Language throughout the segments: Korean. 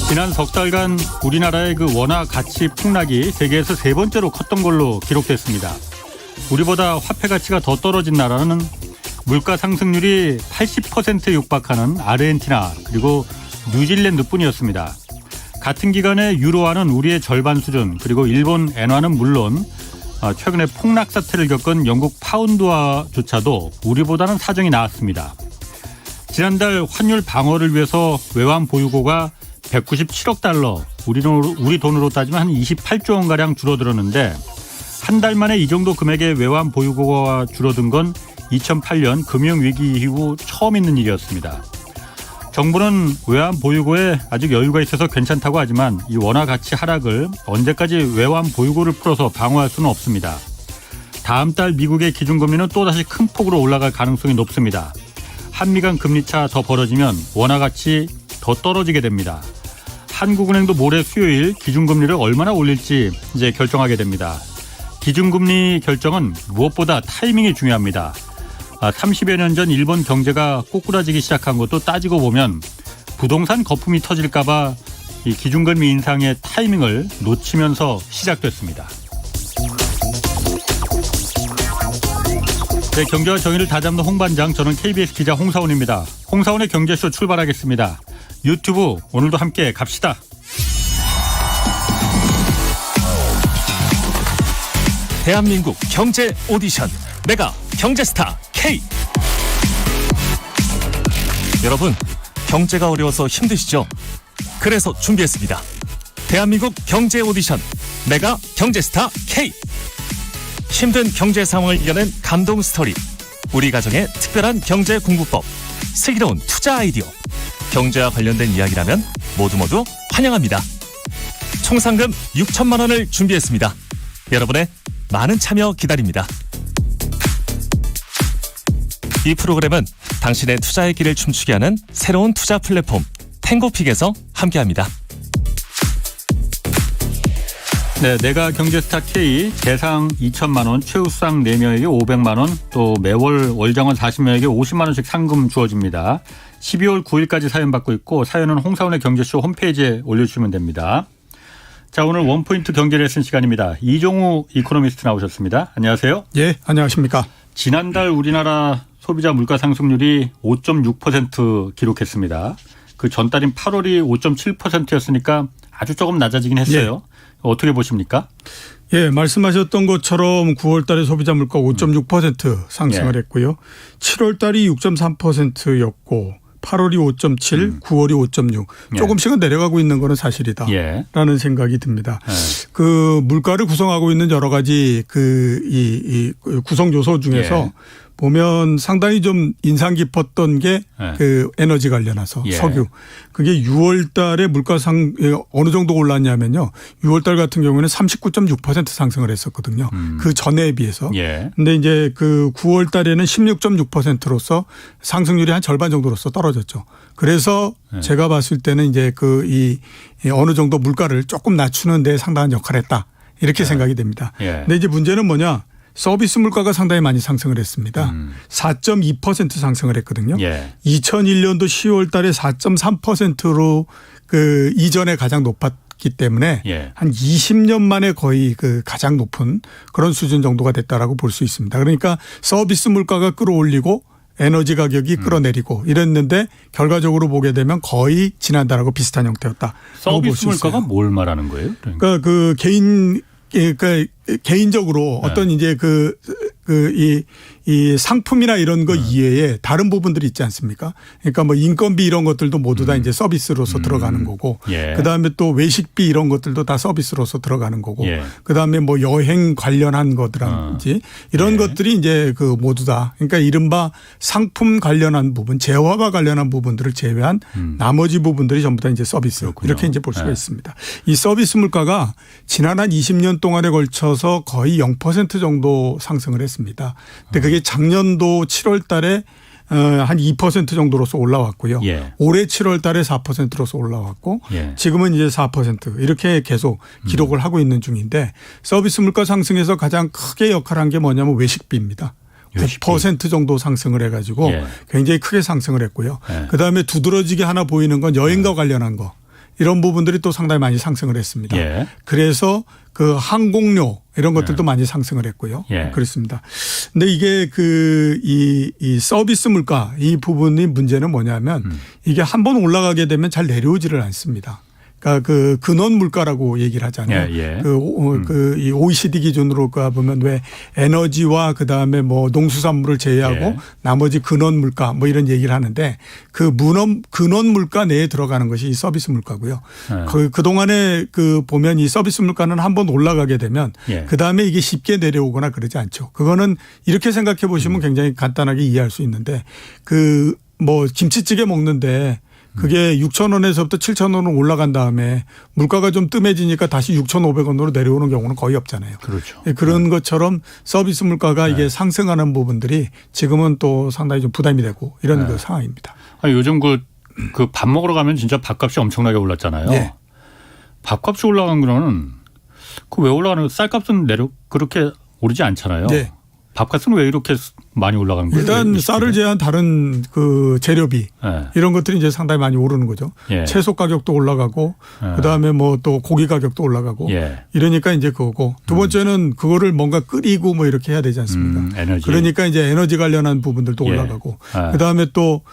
지난 석 달간 우리나라의 그 원화 가치 폭락이 세계에서 세 번째로 컸던 걸로 기록됐습니다. 우리보다 화폐 가치가 더 떨어진 나라는 물가 상승률이 80%에 육박하는 아르헨티나 그리고 뉴질랜드뿐이었습니다. 같은 기간에 유로화는 우리의 절반 수준, 그리고 일본 엔화는 물론 최근에 폭락 사태를 겪은 영국 파운드화조차도 우리보다는 사정이 나았습니다. 지난달 환율 방어를 위해서 외환 보유고가 197억 달러, 우리 돈으로 따지면 한 28조 원가량 줄어들었는데 한 달 만에 이 정도 금액의 외환 보유고가 줄어든 건 2008년 금융위기 이후 처음 있는 일이었습니다. 정부는 외환 보유고에 아직 여유가 있어서 괜찮다고 하지만 이 원화 가치 하락을 언제까지 외환 보유고를 풀어서 방어할 수는 없습니다. 다음 달 미국의 기준금리는 또다시 큰 폭으로 올라갈 가능성이 높습니다. 한미 간 금리차 더 벌어지면 원화 가치 더 떨어지게 됩니다. 한국은행도 모레 수요일 기준금리를 얼마나 올릴지 이제 결정하게 됩니다. 기준금리 결정은 무엇보다 타이밍이 중요합니다. 30여 년 전 일본 경제가 꼬꾸라지기 시작한 것도 따지고 보면 부동산 거품이 터질까 봐 이 기준금리 인상의 타이밍을 놓치면서 시작됐습니다. 네, 경제와 정의를 다잡는 홍반장, 저는 KBS 기자 홍사원입니다. 홍사원의 경제쇼 출발하겠습니다. 유튜브 오늘도 함께 갑시다. 대한민국 경제 오디션 메가 경제스타 K. 여러분, 경제가 어려워서 힘드시죠? 그래서 준비했습니다. 대한민국 경제 오디션 메가 경제스타 K. 힘든 경제 상황을 이겨낸 감동 스토리, 우리 가정의 특별한 경제 공부법, 슬기로운 투자 아이디어, 경제와 관련된 이야기라면 모두 환영합니다. 총 상금 6천만 원을 준비했습니다. 여러분의 많은 참여 기다립니다. 이 프로그램은 당신의 투자의 길을 춤추게 하는 새로운 투자 플랫폼 탱고픽에서 함께합니다. 네, 내가 경제스타 K 대상 2천만 원, 최우수상 4명에게 500만 원, 또 매월 월장원 40명에게 50만 원씩 상금 주어집니다. 12월 9일까지 사연 받고 있고 사연은 홍사원의 경제쇼 홈페이지에 올려주시면 됩니다. 자, 오늘 원포인트 경제 레슨 시간입니다. 이종우 이코노미스트 나오셨습니다. 안녕하세요. 예, 안녕하십니까. 지난달 우리나라 소비자 물가 상승률이 5.6% 기록했습니다. 그 전달인 8월이 5.7%였으니까 아주 조금 낮아지긴 했어요. 예. 어떻게 보십니까? 예, 말씀하셨던 것처럼 9월 달에 소비자 물가 5.6% 상승을 했고요. 7월 달이 6.3%였고 8월이 5.7, 9월이 5.6. 조금씩은 내려가고 있는 거는 사실이다라는 생각이 듭니다. 그 물가를 구성하고 있는 여러 가지 이 구성 요소 중에서 보면 상당히 좀 인상 깊었던 게 그 에너지 관련해서 석유. 그게 6월 달에 물가상 어느 정도 올랐냐면요. 6월 달 같은 경우에는 39.6% 상승을 했었거든요. 그 전에 비해서. 근데 이제 그 9월 달에는 16.6%로서 상승률이 한 절반 정도로서 떨어졌죠. 그래서 제가 봤을 때는 이제 이 어느 정도 물가를 조금 낮추는 데 상당한 역할을 했다. 이렇게 생각이 됩니다. 근데 이제 문제는 뭐냐? 서비스 물가가 상당히 많이 상승을 했습니다. 4.2% 상승을 했거든요. 2001년도 10월 달에 4.3%로 그 이전에 가장 높았기 때문에 한 20년 만에 거의 그 가장 높은 그런 수준 정도가 됐다라고 볼 수 있습니다. 그러니까 서비스 물가가 끌어올리고 에너지 가격이 끌어내리고 이랬는데 결과적으로 보게 되면 거의 지난달하고 비슷한 형태였다. 서비스 물가가 뭘 말하는 거예요? 그러니까 그 개인적으로 어떤 이제 이 상품이나 이런 거 이외에 다른 부분들이 있지 않습니까? 그러니까 뭐 인건비 이런 것들도 모두 다 이제 서비스로서 들어가는 거고 그다음에 또 외식비 이런 것들도 다 서비스로서 들어가는 거고 그다음에 뭐 여행 관련한 것들이라든지 이런 것들이 이제 그 모두 다 그러니까 이른바 상품 관련한 부분, 재화와 관련한 부분들을 제외한 나머지 부분들이 전부 다 이제 서비스. 그렇군요. 이렇게 이제 볼 수가 있습니다. 이 서비스 물가가 지난 한 20년 동안에 걸쳐서 거의 0% 정도 상승을 했습니다. 근데 그게 작년도 7월 달에 한 2% 정도로서 올라왔고요. 올해 7월 달에 4%로서 올라왔고 지금은 이제 4% 이렇게 계속 기록을 하고 있는 중인데 서비스 물가 상승에서 가장 크게 역할한 게 뭐냐면 외식비입니다. 9% 정도 상승을 해가지고 굉장히 크게 상승을 했고요. 그다음에 두드러지게 하나 보이는 건 여행과 관련한 거. 이런 부분들이 또 상당히 많이 상승을 했습니다. 예. 그래서 그 항공료 이런 것들도 많이 상승을 했고요. 예. 그렇습니다. 근데 이게 이 서비스 물가 이 부분이 문제는 뭐냐면 이게 한번 올라가게 되면 잘 내려오지를 않습니다. 그러니까 그 근원 물가라고 얘기를 하잖아요. 예. 이 OECD 기준으로 보면 왜 에너지와 그다음에 뭐 농수산물을 제외하고 예. 나머지 근원 물가 뭐 이런 얘기를 하는데 그 근원 물가 내에 들어가는 것이 이 서비스 물가고요. 그동안에 보면 이 서비스 물가는 한번 올라가게 되면 예. 그다음에 이게 쉽게 내려오거나 그러지 않죠. 그거는 이렇게 생각해 보시면 굉장히 간단하게 이해할 수 있는데 뭐 김치찌개 먹는데 그게 6,000원에서부터 7,000원으로 올라간 다음에 물가가 좀 뜸해지니까 다시 6,500원으로 내려오는 경우는 거의 없잖아요. 그렇죠. 그런 것처럼 서비스 물가가 이게 상승하는 부분들이 지금은 또 상당히 좀 부담이 되고 이런 그 상황입니다. 아니, 요즘 그 밥 먹으러 가면 진짜 밥값이 엄청나게 올랐잖아요. 네. 밥값이 올라간 거는 그 왜 올라가는 거예요? 쌀값은 그렇게 오르지 않잖아요. 네. 밥값은 왜 이렇게 많이 올라가는 거예요? 일단 쌀을 제한 다른 그 재료비 예. 이런 것들이 이제 상당히 많이 오르는 거죠. 예. 채소 가격도 올라가고 그다음에 뭐 또 고기 가격도 올라가고 예. 이러니까 이제 그거고 두 번째는 그거를 뭔가 끓이고 뭐 이렇게 해야 되지 않습니까? 에너지. 그러니까 이제 에너지 관련한 부분들도 예. 올라가고 예. 그다음에 또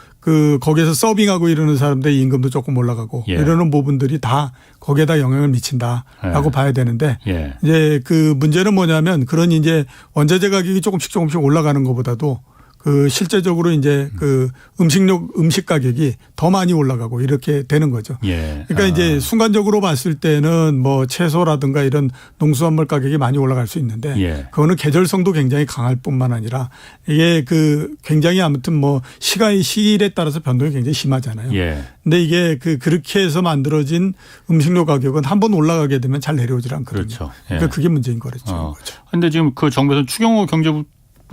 거기에서 서빙하고 이러는 사람들의 임금도 조금 올라가고 예. 이러는 부분들이 다 거기에다 영향을 미친다라고 예. 봐야 되는데 예. 이제 그 문제는 뭐냐면 그런 이제 원자재 가격이 조금씩 올라가는 것보다도 실제적으로 이제 음식 가격이 더 많이 올라가고 이렇게 되는 거죠. 예. 그러니까 이제 순간적으로 봤을 때는 뭐 채소라든가 이런 농수산물 가격이 많이 올라갈 수 있는데 예. 그거는 계절성도 굉장히 강할 뿐만 아니라 이게 굉장히 아무튼 뭐 시일에 따라서 변동이 굉장히 심하잖아요. 예. 근데 이게 그렇게 해서 만들어진 음식료 가격은 한번 올라가게 되면 잘 내려오질 않거든요. 그렇죠. 예. 그러니까 그게 문제인 거죠. 그런데 지금 그 정부에서 추경호 경제부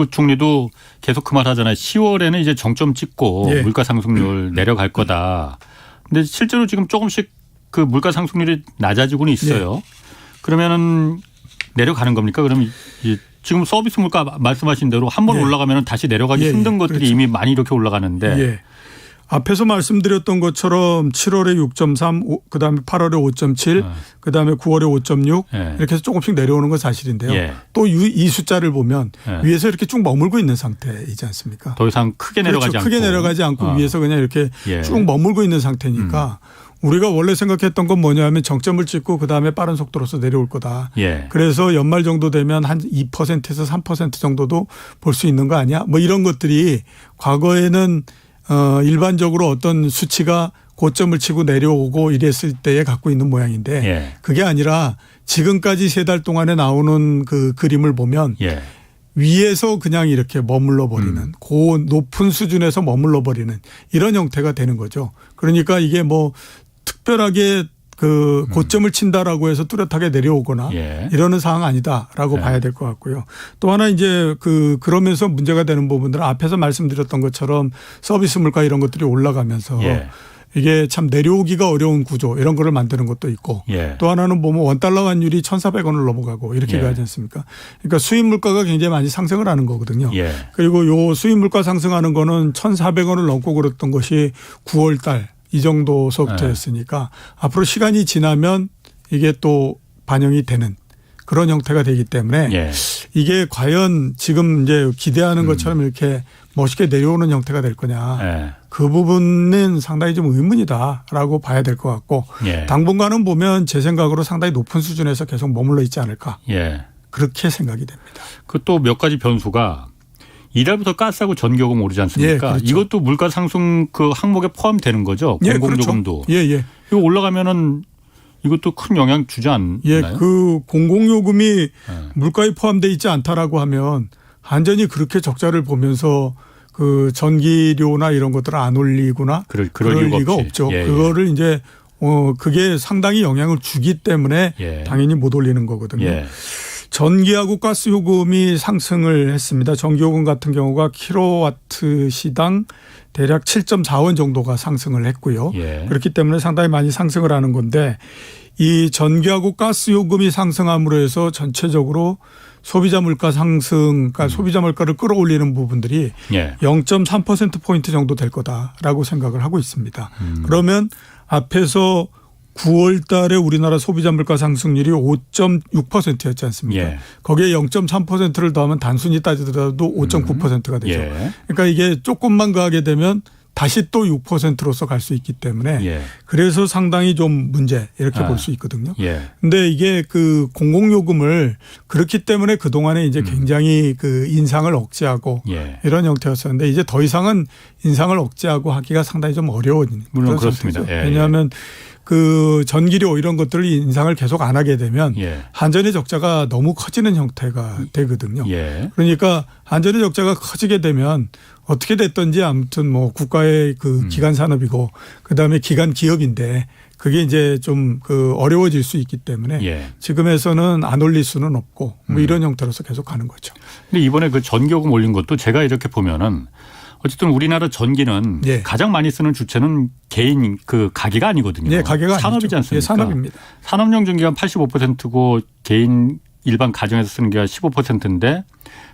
총리도 계속 그 말 하잖아요. 10월에는 이제 정점 찍고 예. 물가 상승률 내려갈 거다. 근데 실제로 지금 조금씩 그 물가 상승률이 낮아지고는 있어요. 예. 그러면은 내려가는 겁니까? 그러면 지금 서비스 물가 말씀하신 대로 한번 예. 올라가면 다시 내려가기 예. 힘든 것들이 그렇죠. 이미 많이 이렇게 올라가는데. 예. 앞에서 말씀드렸던 것처럼 7월에 6.3, 그다음에 8월에 5.7, 그다음에 9월에 5.6 예. 이렇게 해서 조금씩 내려오는 건 사실인데요. 예. 또 이 숫자를 보면 예. 위에서 이렇게 쭉 머물고 있는 상태이지 않습니까? 더 이상 크게 내려가지 그렇죠. 않고. 크게 내려가지 않고 위에서 그냥 이렇게 예. 쭉 머물고 있는 상태니까 우리가 원래 생각했던 건 뭐냐면 정점을 찍고 그다음에 빠른 속도로서 내려올 거다. 예. 그래서 연말 정도 되면 한 2%에서 3% 정도도 볼 수 있는 거 아니야? 뭐 이런 것들이 과거에는 일반적으로 어떤 수치가 고점을 치고 내려오고 이랬을 때에 갖고 있는 모양인데 예. 그게 아니라 지금까지 3달 동안에 나오는 그 그림을 보면 예. 위에서 그냥 이렇게 머물러 버리는 높은 수준에서 머물러 버리는 이런 형태가 되는 거죠. 그러니까 이게 뭐 특별하게 고점을 친다라고 해서 뚜렷하게 내려오거나 예. 이러는 상황 아니다라고 봐야 될 것 같고요. 또 하나 이제 그러면서 문제가 되는 부분들은 앞에서 말씀드렸던 것처럼 서비스 물가 이런 것들이 올라가면서 예. 이게 참 내려오기가 어려운 구조 이런 거를 만드는 것도 있고 예. 또 하나는 보면 원달러 환율이 1,400원을 넘어가고 이렇게 예. 가지 않습니까? 그러니까 수입 물가가 굉장히 많이 상승을 하는 거거든요. 예. 그리고 요 수입 물가 상승하는 거는 1,400원을 넘고 그랬던 것이 9월 달 이 정도서부터였으니까 앞으로 시간이 지나면 이게 또 반영이 되는 그런 형태가 되기 때문에 예. 이게 과연 지금 이제 기대하는 것처럼 이렇게 멋있게 내려오는 형태가 될 거냐. 예. 그 부분은 상당히 좀 의문이다라고 봐야 될 것 같고 예. 당분간은 보면 제 생각으로 상당히 높은 수준에서 계속 머물러 있지 않을까. 예. 그렇게 생각이 됩니다. 그 또 몇 가지 변수가 이달부터 가스하고 전기요금 오르지 않습니까? 예, 그렇죠. 이것도 물가 상승 그 항목에 포함되는 거죠. 예, 공공요금도. 그렇죠. 예, 예. 이거 올라가면은 이것도 큰 영향 주지 않나요? 예, 공공요금이 물가에 포함되어 있지 않다라고 하면 완전히 그렇게 적자를 보면서 전기료나 이런 것들을 안 올리거나 그럴 리가 없죠. 예, 그거를 이제 그게 상당히 영향을 주기 때문에 예. 당연히 못 올리는 거거든요. 예. 전기하고 가스 요금이 상승을 했습니다. 전기요금 같은 경우가 킬로와트 시당 대략 7.4원 정도가 상승을 했고요. 예. 그렇기 때문에 상당히 많이 상승을 하는 건데 이 전기하고 가스 요금이 상승함으로 해서 전체적으로 소비자 물가 상승, 그러니까 소비자 물가를 끌어올리는 부분들이 예. 0.3%포인트 정도 될 거다라고 생각을 하고 있습니다. 그러면 앞에서 9월 달에 우리나라 소비자 물가 상승률이 5.6%였지 않습니까? 예. 거기에 0.3%를 더하면 단순히 따지더라도 5.9%가 되죠. 예. 그러니까 이게 조금만 가게 되면 다시 또 6%로서 갈 수 있기 때문에 예. 그래서 상당히 좀 문제 이렇게 볼 수 있거든요. 예. 근데 이게 그 공공요금을 그렇기 때문에 그동안에 이제 굉장히 그 인상을 억제하고 예. 이런 형태였었는데 이제 더 이상은 인상을 억제하고 하기가 상당히 좀 어려운 물론 그런 그렇습니다. 상태죠. 예, 왜냐하면 그 전기료 이런 것들을 인상을 계속 안 하게 되면 예. 한전의 적자가 너무 커지는 형태가 되거든요. 예. 그러니까 한전의 적자가 커지게 되면 어떻게 됐든지 아무튼 뭐 국가의 그 기간 산업이고 그다음에 기간 기업인데 그게 이제 좀 그 어려워질 수 있기 때문에 예. 지금에서는 안 올릴 수는 없고 뭐 이런 형태로서 계속 가는 거죠. 근데 이번에 그 전기요금 올린 것도 제가 이렇게 보면은 어쨌든 우리나라 전기는 예. 가장 많이 쓰는 주체는 개인 그 가게가 아니거든요. 예, 가게가 산업이지 아니죠. 않습니까? 예, 산업입니다. 산업용 전기가 85%고 개인 일반 가정에서 쓰는 게 15%인데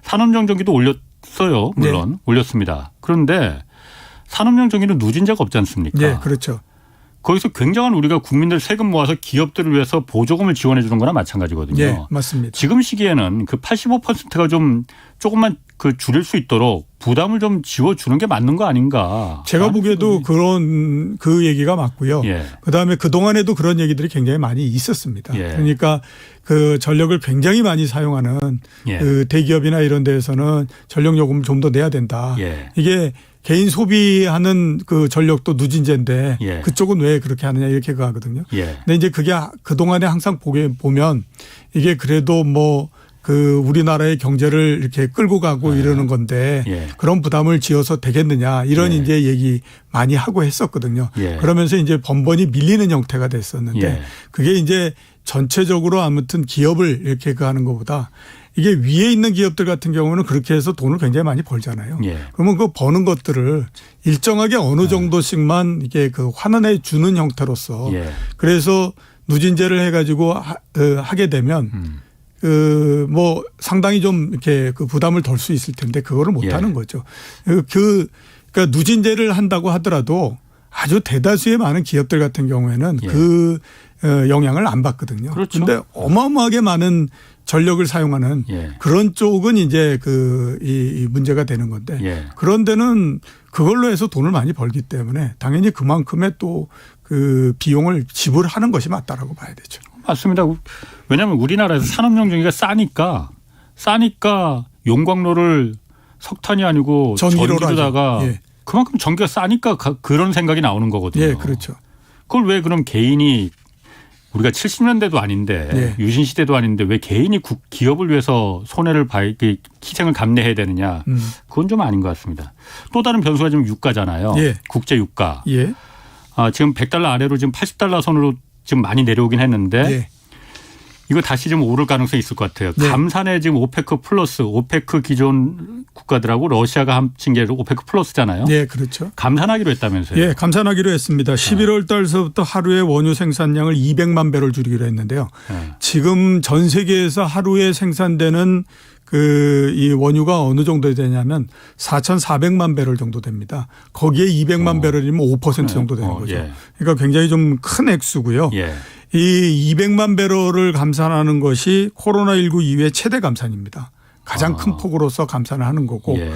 산업용 전기도 올렸어요. 물론 올렸습니다. 그런데 산업용 전기는 누진제가 없지 않습니까? 네, 그렇죠. 거기서 굉장한 우리가 국민들 세금 모아서 기업들을 위해서 보조금을 지원해 주는 거나 마찬가지거든요. 네, 맞습니다. 지금 시기에는 그 85%가 좀 조금만 그 줄일 수 있도록 부담을 좀 지워주는 게 맞는 거 아닌가. 제가 보기에도 그런 그 얘기가 맞고요. 예. 그다음에 그동안에도 그런 얘기들이 굉장히 많이 있었습니다. 예. 그러니까 그 전력을 굉장히 많이 사용하는 예. 그 대기업이나 이런 데에서는 전력 요금을 좀 더 내야 된다. 예. 이게 개인 소비하는 그 전력도 누진제인데 예. 그쪽은 왜 그렇게 하느냐 이렇게 가거든요. 예. 근데 이제 그게 그동안에 항상 보면 이게 그래도 뭐 그 우리나라의 경제를 이렇게 끌고 가고 이러는 건데 예. 그런 부담을 지어서 되겠느냐 이런 예. 이제 얘기 많이 하고 했었거든요. 예. 그러면서 이제 번번이 밀리는 형태가 됐었는데 예. 그게 이제 전체적으로 아무튼 기업을 이렇게 그 하는 것보다 이게 위에 있는 기업들 같은 경우는 그렇게 해서 돈을 굉장히 많이 벌잖아요. 예. 그러면 그 버는 것들을 일정하게 어느 정도씩만 이게 그 환원해 주는 형태로서 예. 그래서 누진제를 해가지고 하게 되면 그 뭐 상당히 좀 이렇게 그 부담을 덜 수 있을 텐데 그거를 못 예. 하는 거죠. 그러니까 누진제를 한다고 하더라도 아주 대다수의 많은 기업들 같은 경우에는 예. 그 영향을 안 받거든요. 그렇죠. 그런데 어마어마하게 많은 전력을 사용하는 예. 그런 쪽은 이제 이 문제가 되는 건데 예. 그런 데는 그걸로 해서 돈을 많이 벌기 때문에 당연히 그만큼의 또 그 비용을 지불하는 것이 맞다라고 봐야 되죠. 맞습니다. 왜냐하면 우리나라에서 산업용 전기가 싸니까 용광로를 석탄이 아니고 전기로다가 예. 그만큼 전기가 싸니까 그런 생각이 나오는 거거든요. 예, 그렇죠. 그걸 왜 그럼 개인이 우리가 70년대도 아닌데 예. 유신 시대도 아닌데 왜 개인이 기업을 위해서 손해를 희생을 감내해야 되느냐. 그건 좀 아닌 것 같습니다. 또 다른 변수가 지금 유가잖아요. 예. 국제 유가. 예. 지금 $100 아래로 지금 $80 선으로 지금 많이 내려오긴 했는데 예. 이거 다시 좀 오를 가능성이 있을 것 같아요. 네. 감산에 지금 오페크 플러스, 오페크 기존 국가들하고 러시아가 합친 게 오페크 플러스잖아요. 예, 그렇죠. 감산하기로 했다면서요. 예, 감산하기로 했습니다. 11월 달서부터 하루에 원유 생산량을 200만 배럴 줄이기로 했는데요. 네. 지금 전 세계에서 하루에 생산되는 이 원유가 어느 정도 되냐면 4,400만 배럴 정도 됩니다. 거기에 200만 배럴이면 5% 정도 되는 거죠. 예. 그러니까 굉장히 좀 큰 액수고요. 예. 이 200만 배럴을 감산하는 것이 코로나19 이후에 최대 감산입니다. 가장 큰 폭으로서 감산을 하는 거고 예.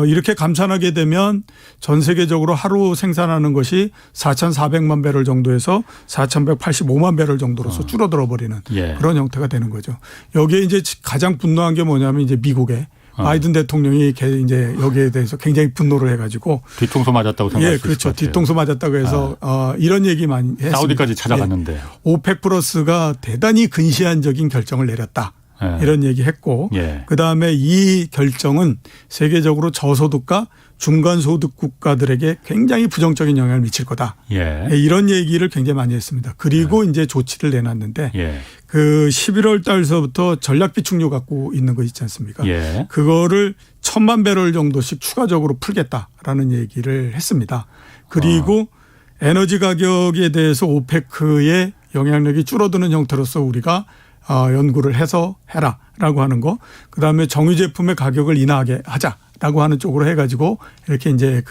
이렇게 감산하게 되면 전 세계적으로 하루 생산하는 것이 4,400만 배럴 정도에서 4,185만 배럴 정도로서 줄어들어 버리는 예. 그런 형태가 되는 거죠. 여기에 이제 가장 분노한 게 뭐냐면 이제 미국의 바이든 대통령이 이제 여기에 대해서 굉장히 분노를 해가지고 뒤통수 맞았다고 생각할 예, 수 있을 그렇죠. 것 같아요. 뒤통수 맞았다고 해서 이런 얘기 많이 했습니다. 사우디까지 찾아갔는데. 예. 오펙 플러스가 대단히 근시안적인 결정을 내렸다. 예. 이런 얘기했고 예. 그다음에 이 결정은 세계적으로 저소득과 중간소득 국가들에게 굉장히 부정적인 영향을 미칠 거다. 예. 이런 얘기를 굉장히 많이 했습니다. 그리고 이제 조치를 내놨는데 예. 그 11월 달서부터 전략 비축유 갖고 있는 거 있지 않습니까? 예. 그거를 1,000만 배럴 정도씩 추가적으로 풀겠다라는 얘기를 했습니다. 그리고 에너지 가격에 대해서 오페크의 영향력이 줄어드는 형태로서 우리가 연구를 해서 해라라고 하는 거. 그다음에 정유 제품의 가격을 인하하게 하자라고 하는 쪽으로 해가지고 이렇게 이제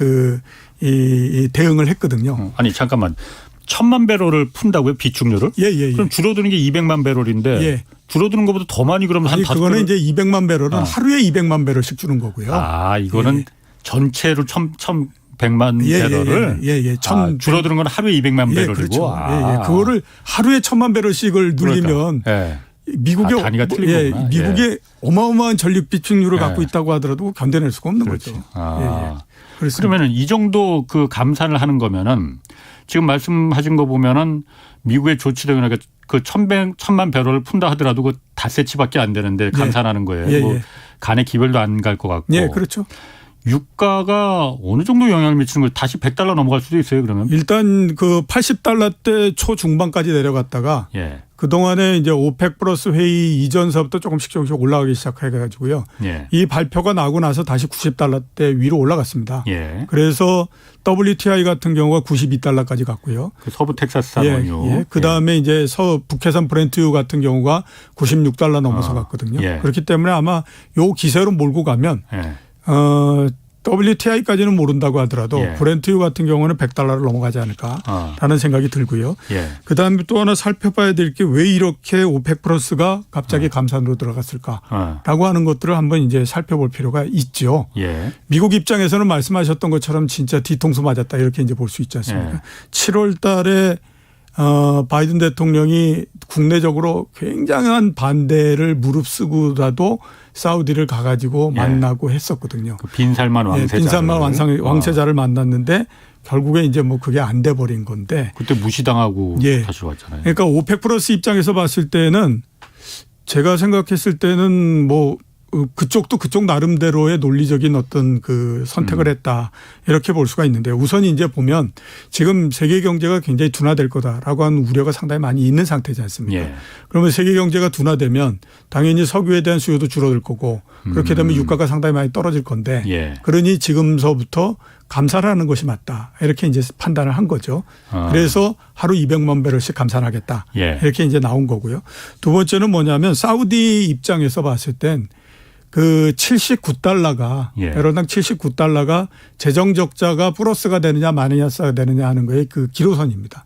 이 대응을 했거든요. 아니 잠깐만. 1000만 배럴을 푼다고요? 비축료를? 예. 그럼 줄어드는 게 200만 배럴인데 예. 줄어드는 것보다 더 많이 그러면 한 아니, 다섯 그거는 배럴. 이제 200만 배럴은 하루에 200만 배럴씩 주는 거고요. 아, 이거는 예. 전체로 1100만 배럴을 예. 줄어드는 건 하루에 200만 배럴이고. 그렇죠. 아. 그거를 하루에 1000만 배럴씩을 눌리면 그러니까. 예. 미국의 단위가 틀린 거구나. 미국의 어마어마한 전력 비축률을 예. 갖고 있다고 하더라도 견뎌낼 수가 없는 그렇지. 거죠. 아. 그렇습니다. 그러면은 이 정도 그 감산을 하는 거면은 지금 말씀하신 거 보면은 미국의 조치되거나 그 1000만 배럴을 푼다 하더라도 그 닷새치밖에 안 되는데 감산하는 거예요. 뭐 간에 기별도 안 갈 것 같고. 예, 그렇죠. 유가가 어느 정도 영향을 미치는 거예요? 다시 $100 넘어갈 수도 있어요, 그러면? 일단 그 80달러대 초중반까지 내려갔다가 예. 그동안에 이제 오펙 플러스 회의 이전서부터 조금씩 올라가기 시작해가지고요. 예. 이 발표가 나고 나서 다시 90달러대 위로 올라갔습니다. 예. 그래서 WTI 같은 경우가 92달러까지 갔고요. 그 서부 텍사스 산원유. 그 다음에 이제 북해산 브렌트유 같은 경우가 96달러 넘어서 갔거든요. 예. 그렇기 때문에 아마 요 기세로 몰고 가면 예. WTI까지는 모른다고 하더라도 예. 브렌트유 같은 경우는 100달러를 넘어가지 않을까라는 생각이 들고요. 예. 그다음에 또 하나 살펴봐야 될 게 왜 이렇게 오펙 플러스가 갑자기 감산으로 들어갔을까라고 하는 것들을 한번 이제 살펴볼 필요가 있죠. 예. 미국 입장에서는 말씀하셨던 것처럼 진짜 뒤통수 맞았다 이렇게 이제 볼 수 있지 않습니까? 예. 7월 달에 바이든 대통령이 국내적으로 굉장한 반대를 무릅쓰고라도 사우디를 가가지고 예. 만나고 했었거든요. 그 빈살만 왕세자. 빈살만 왕세자를 만났는데 결국에 이제 뭐 그게 안 돼 버린 건데. 그때 무시당하고 예. 다시 왔잖아요. 그러니까 오펙 플러스 입장에서 봤을 때는 제가 생각했을 때는 뭐 그쪽도 그쪽 나름대로의 논리적인 어떤 그 선택을 했다 이렇게 볼 수가 있는데 우선 이제 보면 지금 세계 경제가 굉장히 둔화될 거다라고 하는 우려가 상당히 많이 있는 상태지 않습니까? 예. 그러면 세계 경제가 둔화되면 당연히 석유에 대한 수요도 줄어들 거고 그렇게 되면 유가가 상당히 많이 떨어질 건데 예. 그러니 지금서부터 감산을 하는 것이 맞다 이렇게 이제 판단을 한 거죠. 그래서 하루 200만 배럴씩 감산하겠다 예. 이렇게 이제 나온 거고요. 두 번째는 뭐냐면 사우디 입장에서 봤을 땐 그 79달러가 예. 배럴당 79달러가 재정 적자가 플러스가 되느냐 마이너스가 되느냐 하는 거의 그 기로선입니다.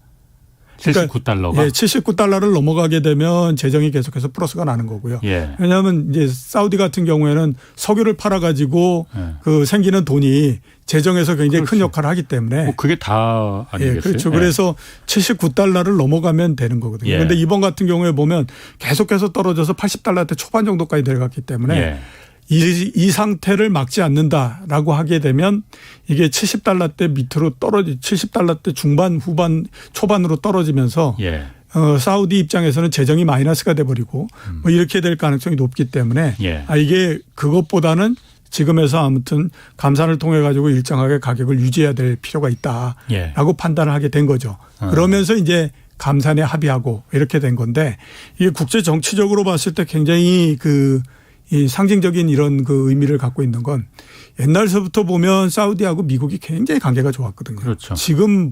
79달러가. 예, 79달러를 넘어가게 되면 재정이 계속해서 플러스가 나는 거고요. 예. 왜냐하면 이제 사우디 같은 경우에는 석유를 팔아가지고 예. 그 생기는 돈이 재정에서 굉장히 큰 그렇지. 역할을 하기 때문에. 뭐 그게 다 아니겠어요? 예, 그렇죠. 예. 그래서 79달러를 넘어가면 되는 거거든요. 예. 그런데 이번 같은 경우에 보면 계속해서 떨어져서 80달러대 초반 정도까지 내려갔기 때문에 예. 이 상태를 막지 않는다라고 하게 되면 이게 70달러대 밑으로 70달러대 중반 후반 초반으로 떨어지면서 예. 사우디 입장에서는 재정이 마이너스가 돼버리고 뭐 이렇게 될 가능성이 높기 때문에 예. 이게 그것보다는 지금에서 아무튼 감산을 통해 가지고 일정하게 가격을 유지해야 될 필요가 있다라고 예. 판단을 하게 된 거죠. 그러면서 이제 감산에 합의하고 이렇게 된 건데 이게 국제 정치적으로 봤을 때 굉장히 이 상징적인 이런 그 의미를 갖고 있는 건 옛날서부터 보면 사우디하고 미국이 굉장히 관계가 좋았거든요. 그렇죠. 지금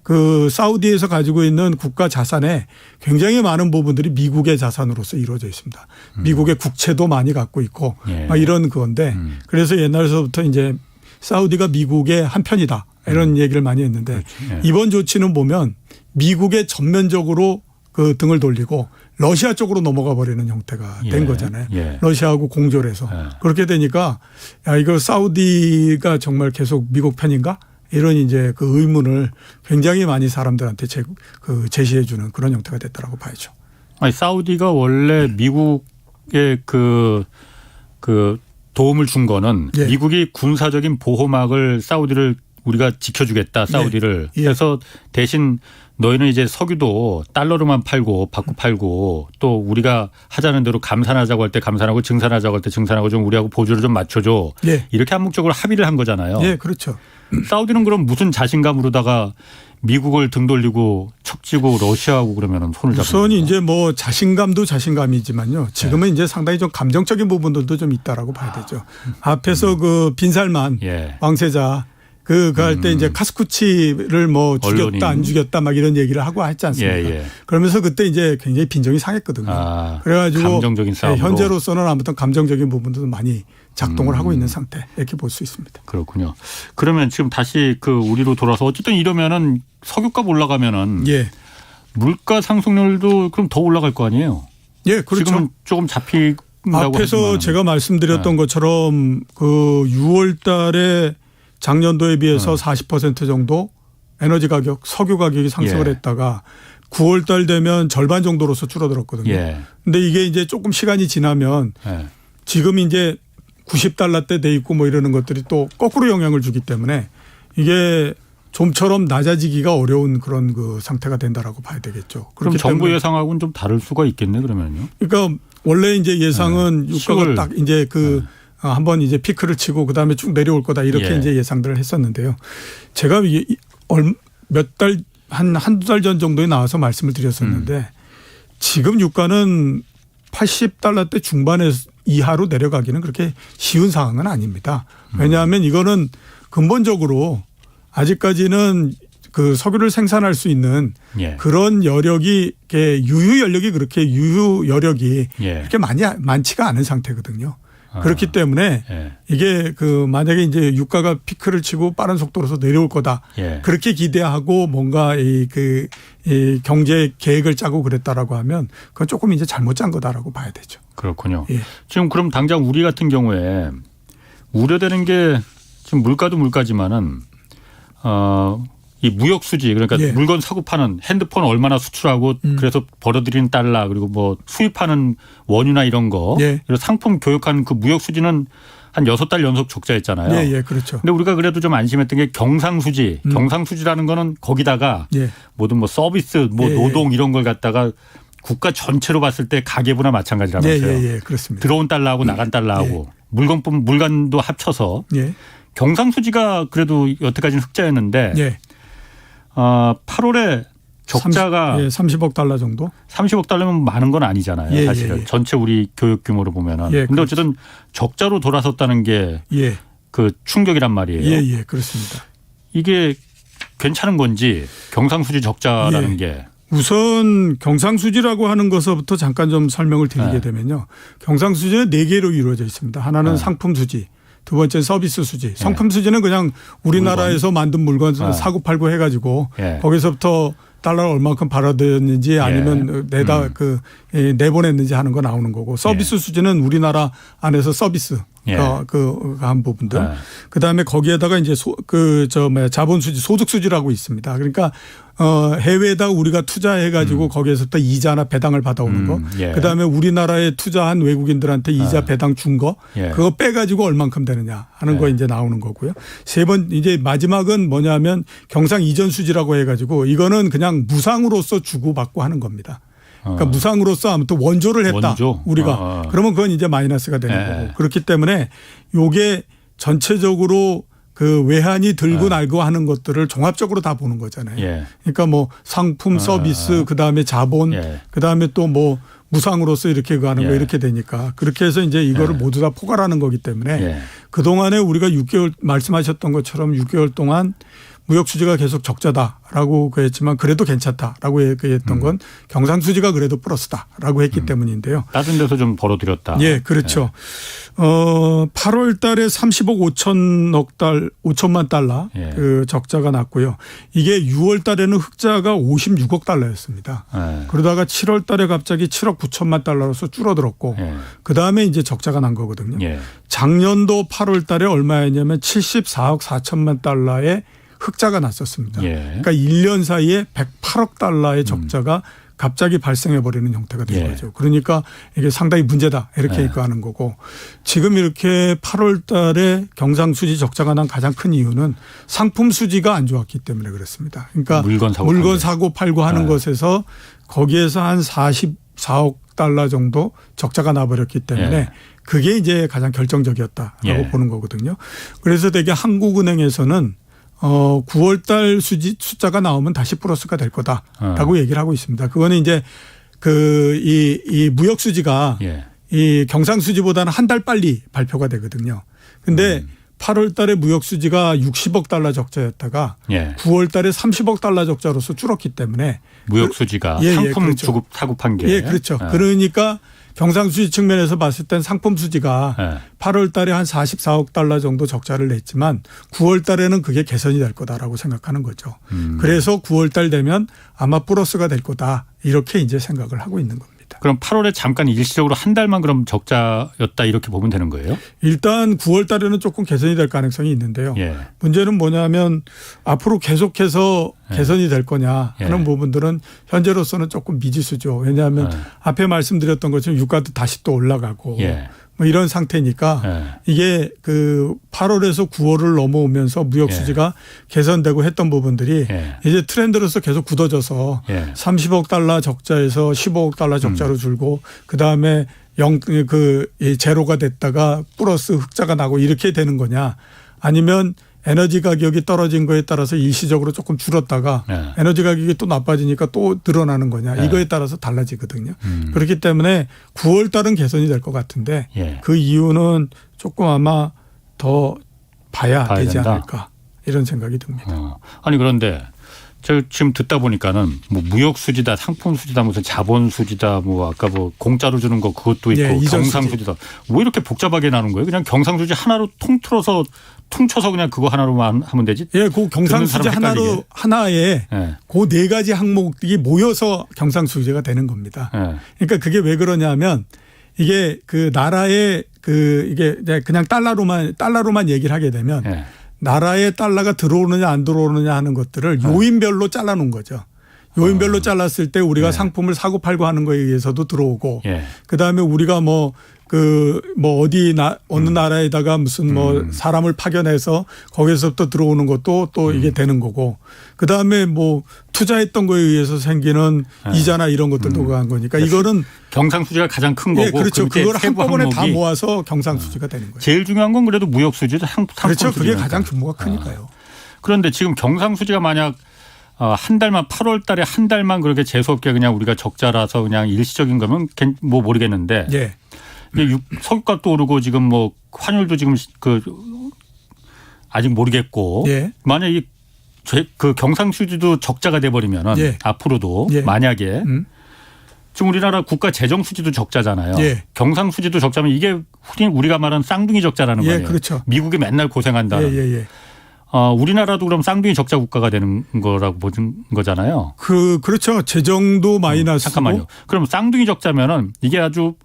그 사우디에서 가지고 있는 국가 자산의 굉장히 많은 부분들이 미국의 자산으로서 이루어져 있습니다. 미국의 국채도 많이 갖고 있고 예. 막 이런 그건데 그래서 옛날서부터 이제 사우디가 미국의 한 편이다 이런 얘기를 많이 했는데 예. 이번 조치는 보면 미국에 전면적으로 그 등을 돌리고 러시아 쪽으로 넘어가 버리는 형태가 된 예. 거잖아요. 예. 러시아하고 공조해서 예. 그렇게 되니까 야 이거 사우디가 정말 계속 미국 편인가? 이런 이제 그 의문을 굉장히 많이 사람들한테 제시해 주는 그런 형태가 됐다라고 봐야죠. 아니 사우디가 원래 미국의 그 도움을 준 거는 예. 미국이 군사적인 보호막을 사우디를 우리가 지켜주겠다 사우디를 예. 그래서 대신 너희는 이제 석유도 달러로만 팔고 받고 팔고 또 우리가 하자는 대로 감산하자고 할 때 감산하고 증산하자고 할 때 증산하고 좀 우리하고 보조를 좀 맞춰줘. 예. 이렇게 암묵적으로 합의를 한 거잖아요. 예, 그렇죠. 사우디는 그럼 무슨 자신감으로다가 미국을 등 돌리고 척지고 러시아하고 그러면 손을 잡는 우선 거예요? 이제 뭐 자신감도 자신감이지만요. 지금은 이제 상당히 좀 감정적인 부분들도 좀 있다라고 봐야 되죠. 앞에서 그 빈살만 예. 왕세자 그 할 때 이제 카스쿠치를 뭐 죽였다 언론인. 안 죽였다 막 이런 얘기를 하고 했지 않습니까? 예, 예. 그러면서 그때 이제 굉장히 빈정이 상했거든요. 아, 그래가지고 감정적인 싸움으로. 현재로서는 아무튼 감정적인 부분도 많이 작동을 하고 있는 상태 이렇게 볼 수 있습니다. 그렇군요. 그러면 지금 다시 그 우리로 돌아서 어쨌든 이러면은 석유값 올라가면은 예. 물가 상승률도 그럼 더 올라갈 거 아니에요? 예, 그렇죠. 지금은 조금 잡힌다고 앞에서 하지만은. 제가 말씀드렸던 네. 것처럼 그 6월 달에 작년도에 비해서 40% 정도 에너지 가격, 석유 가격이 상승을 예. 했다가 9월 달 되면 절반 정도로서 줄어들었거든요. 예. 근데 이게 이제 조금 시간이 지나면 예. 지금 이제 90달러대 돼 있고 뭐 이러는 것들이 또 거꾸로 영향을 주기 때문에 이게 좀처럼 낮아지기가 어려운 그런 그 상태가 된다라고 봐야 되겠죠. 그럼 그렇기 정부 때문에 예상하고는 좀 다를 수가 있겠네 그러면요. 그러니까 원래 이제 예상은 유가가 10월. 딱 이제 그 한번 이제 피크를 치고 그다음에 쭉 내려올 거다 이렇게 예. 이제 예상들을 했었는데요. 제가 몇 달 한두 달 전 정도에 나와서 말씀을 드렸었는데 지금 유가는 80달러대 중반에 이하로 내려가기는 그렇게 쉬운 상황은 아닙니다. 왜냐하면 이거는 근본적으로 아직까지는 그 석유를 생산할 수 있는 예. 그런 여력이 유효 여력이 그렇게 유효 여력이 예. 그렇게 많지가 않은 상태거든요. 그렇기 때문에 예. 이게 그 만약에 이제 유가가 피크를 치고 빠른 속도로서 내려올 거다. 예. 그렇게 기대하고 뭔가 이 경제 계획을 짜고 그랬다라고 하면 그건 조금 이제 잘못 짠 거다라고 봐야 되죠. 그렇군요. 예. 지금 그럼 당장 우리 같은 경우에 우려되는 게 지금 물가도 물가지만은 이 무역 수지 그러니까 예. 물건 사고 파는 핸드폰 얼마나 수출하고 그래서 벌어들이는 달러 그리고 뭐 수입하는 원유나 이런 거 예. 그리고 상품 교역한 그 무역 수지는 한 6달 연속 적자였잖아요. 예, 예, 그렇죠. 근데 우리가 그래도 좀 안심했던 게 경상수지. 경상수지라는 거는 거기다가 예. 모든 뭐 서비스, 뭐 예, 노동 이런 걸 갖다가 국가 전체로 봤을 때 가계부나 마찬가지라면서요. 예, 그렇습니다. 들어온 달러하고 나간 달러하고 물건도 합쳐서 예. 경상수지가 그래도 여태까지는 흑자였는데 예. 8월에 적자가 30억 달러 정도? 30억 달러면 많은 건 아니잖아요. 예, 사실은 예, 예. 전체 우리 교육 규모로 보면은. 예, 근데 어쨌든 적자로 돌아섰다는 게 그 예. 충격이란 말이에요. 예, 그렇습니다. 이게 괜찮은 건지 경상수지 적자라는 예. 게. 우선 경상수지라고 하는 것부터 잠깐 좀 설명을 드리게 네. 되면요. 경상수지는 4개로 이루어져 있습니다. 하나는 네. 상품수지. 두 번째는 서비스 수지. 상품 수지는 그냥 우리나라에서 만든 물건 사고 팔고 해가지고 예. 거기서부터 달러를 얼마큼 벌어들였는지 아니면 내보냈는지 하는 거 나오는 거고 서비스 수지는 우리나라 안에서 서비스 예. 한 부분들. 예. 그다음에 거기에다가 이제 자본 수지, 소득 수지라고 있습니다. 그러니까 해외에다 우리가 투자해 가지고 거기에서부터 이자나 배당을 받아오는 거. 예. 그다음에 우리나라에 투자한 외국인들한테 이자 배당 준 거. 예. 그거 빼 가지고 얼만큼 되느냐 하는 거 이제 나오는 거고요. 이제 마지막은 뭐냐면 경상 이전 수지라고 해 가지고 이거는 그냥 무상으로서 주고받고 하는 겁니다. 그러니까 무상으로서 아무튼 원조를 했다. 원조? 우리가. 그러면 그건 이제 마이너스가 되는 예. 거고. 그렇기 때문에 요게 전체적으로 그 외환이 들고 날고 하는 것들을 종합적으로 다 보는 거잖아요. 예. 그러니까 뭐 상품 서비스 그다음에 자본 예. 그다음에 또 뭐 무상으로서 이렇게 가는 거 예. 이렇게 되니까 그렇게 해서 이제 이거를 모두 다 포괄하는 거기 때문에 예. 그동안에 우리가 6개월 말씀하셨던 것처럼 6개월 동안 무역 수지가 계속 적자다라고 그랬지만 그래도 괜찮다라고 얘기했던 건 경상수지가 그래도 플러스다라고 했기 때문인데요. 다른 데서 좀 벌어들였다. 예, 그렇죠. 8월 달에 30억 5천만 달러 예. 그 적자가 났고요. 이게 6월 달에는 흑자가 56억 달러였습니다. 예. 그러다가 7월 달에 갑자기 7억 9천만 달러로서 줄어들었고 예. 그다음에 이제 적자가 난 거거든요. 예. 작년도 8월 달에 얼마였냐면 74억 4천만 달러의 흑자가 났었습니다. 예. 그러니까 1년 사이에 108억 달러의 적자가 갑자기 발생해 버리는 형태가 된 예. 거죠. 그러니까 이게 상당히 문제다 이렇게 얘기하는 거고 지금 이렇게 8월 달에 경상수지 적자가 난 가장 큰 이유는 상품 수지가 안 좋았기 때문에 그렇습니다. 그러니까 물건 사고 팔고 하는 것에서 거기에서 한 44억 달러 정도 적자가 나버렸기 때문에 그게 이제 가장 결정적이었다라고 보는 거거든요. 그래서 되게 한국은행에서는 9월 달 숫자가 나오면 다시 플러스가 될 거다라고 얘기를 하고 있습니다. 그거는 이제 이 무역 수지가 이 경상 수지보다는 한 달 빨리 발표가 되거든요. 근데 8월 달에 무역 수지가 60억 달러 적자였다가 9월 달에 30억 달러 적자로서 줄었기 때문에 무역 수지가 상품 그렇죠. 사고 판 게. 예, 그렇죠. 그러니까 경상수지 측면에서 봤을 땐 상품 수지가 네. 8월 달에 한 44억 달러 정도 적자를 냈지만 9월 달에는 그게 개선이 될 거다라고 생각하는 거죠. 그래서 9월 달 되면 아마 플러스가 될 거다. 이렇게 이제 생각을 하고 있는 겁니다. 그럼 8월에 잠깐 일시적으로 한 달만 그럼 적자였다 이렇게 보면 되는 거예요? 일단 9월 달에는 조금 개선이 될 가능성이 있는데요. 예. 문제는 뭐냐면 앞으로 계속해서 개선이 될 거냐 하는 예. 부분들은 현재로서는 조금 미지수죠. 왜냐하면 예. 앞에 말씀드렸던 것처럼 유가도 다시 또 올라가고 예. 뭐 이런 상태니까 예. 이게 그 8월에서 9월을 넘어오면서 무역 수지가 개선되고 했던 부분들이 예. 이제 트렌드로서 계속 굳어져서 예. 30억 달러 적자에서 15억 달러 적자로 줄고 그다음에 제로가 됐다가 플러스 흑자가 나고 이렇게 되는 거냐 아니면 에너지 가격이 떨어진 거에 따라서 일시적으로 조금 줄었다가 네. 에너지 가격이 또 나빠지니까 또 늘어나는 거냐 네. 이거에 따라서 달라지거든요. 그렇기 때문에 9월 달은 개선이 될 것 같은데 예. 그 이유는 조금 아마 더 봐야 되지 된다. 않을까 이런 생각이 듭니다. 아니 그런데 제가 지금 듣다 보니까는 뭐 무역 수지다, 상품 수지다, 무슨 자본 수지다, 뭐 아까 뭐 공짜로 주는 거 그것도 있고 예, 이전 경상 수지다. 왜 이렇게 복잡하게 나눈 거예요? 그냥 경상 수지 하나로 퉁쳐서 그냥 그거 하나로만 하면 되지? 예, 그 경상수지 하나에 예. 그 네 가지 항목이 모여서 경상수지가 되는 겁니다. 예. 그러니까 그게 왜 그러냐면 이게 그 나라의 이게 그냥 달러로만 얘기를 하게 되면 예. 나라에 달러가 들어오느냐 안 들어오느냐 하는 것들을 요인별로 잘라놓은 거죠. 요인별로 잘랐을 때 우리가 상품을 사고 팔고 하는 거에 의해서도 들어오고 예. 그다음에 우리가 어느 나라에다가 무슨 뭐 사람을 파견해서 거기서부터 들어오는 것도 또 이게 되는 거고 그다음에 뭐 투자했던 거에 의해서 생기는 이자나 이런 것들도 간 거니까 이거는 경상수지가 가장 큰 거고 예, 그렇죠. 그 밑에 그걸 세부 한꺼번에 다 항목이 모아서 경상수지가 되는 거예요. 제일 중요한 건 그래도 무역 수지죠. 그렇죠. 그게 가장 규모가 크니까요. 그런데 지금 경상수지가 만약 한 달만 8월 달에 한 달만 그렇게 재수없게 그냥 우리가 적자라서 그냥 일시적인 거면 뭐 모르겠는데 예. 이게 석유값도 오르고 지금 뭐 환율도 지금 아직 모르겠고 예. 만약 그 경상수지도 적자가 돼버리면은 예. 앞으로도 예. 만약에 지금 우리나라 국가 재정 수지도 적자잖아요. 예. 경상 수지도 적자면 이게 흔히 우리가 말하는 쌍둥이 적자라는 예, 거예요. 그렇죠. 미국이 맨날 고생한다. 예. 우리나라도 그럼 쌍둥이 적자 국가가 되는 거라고 보는 거잖아요. 그렇죠. 재정도 마이너스고. 잠깐만요. 그럼 쌍둥이 적자면은 이게 아주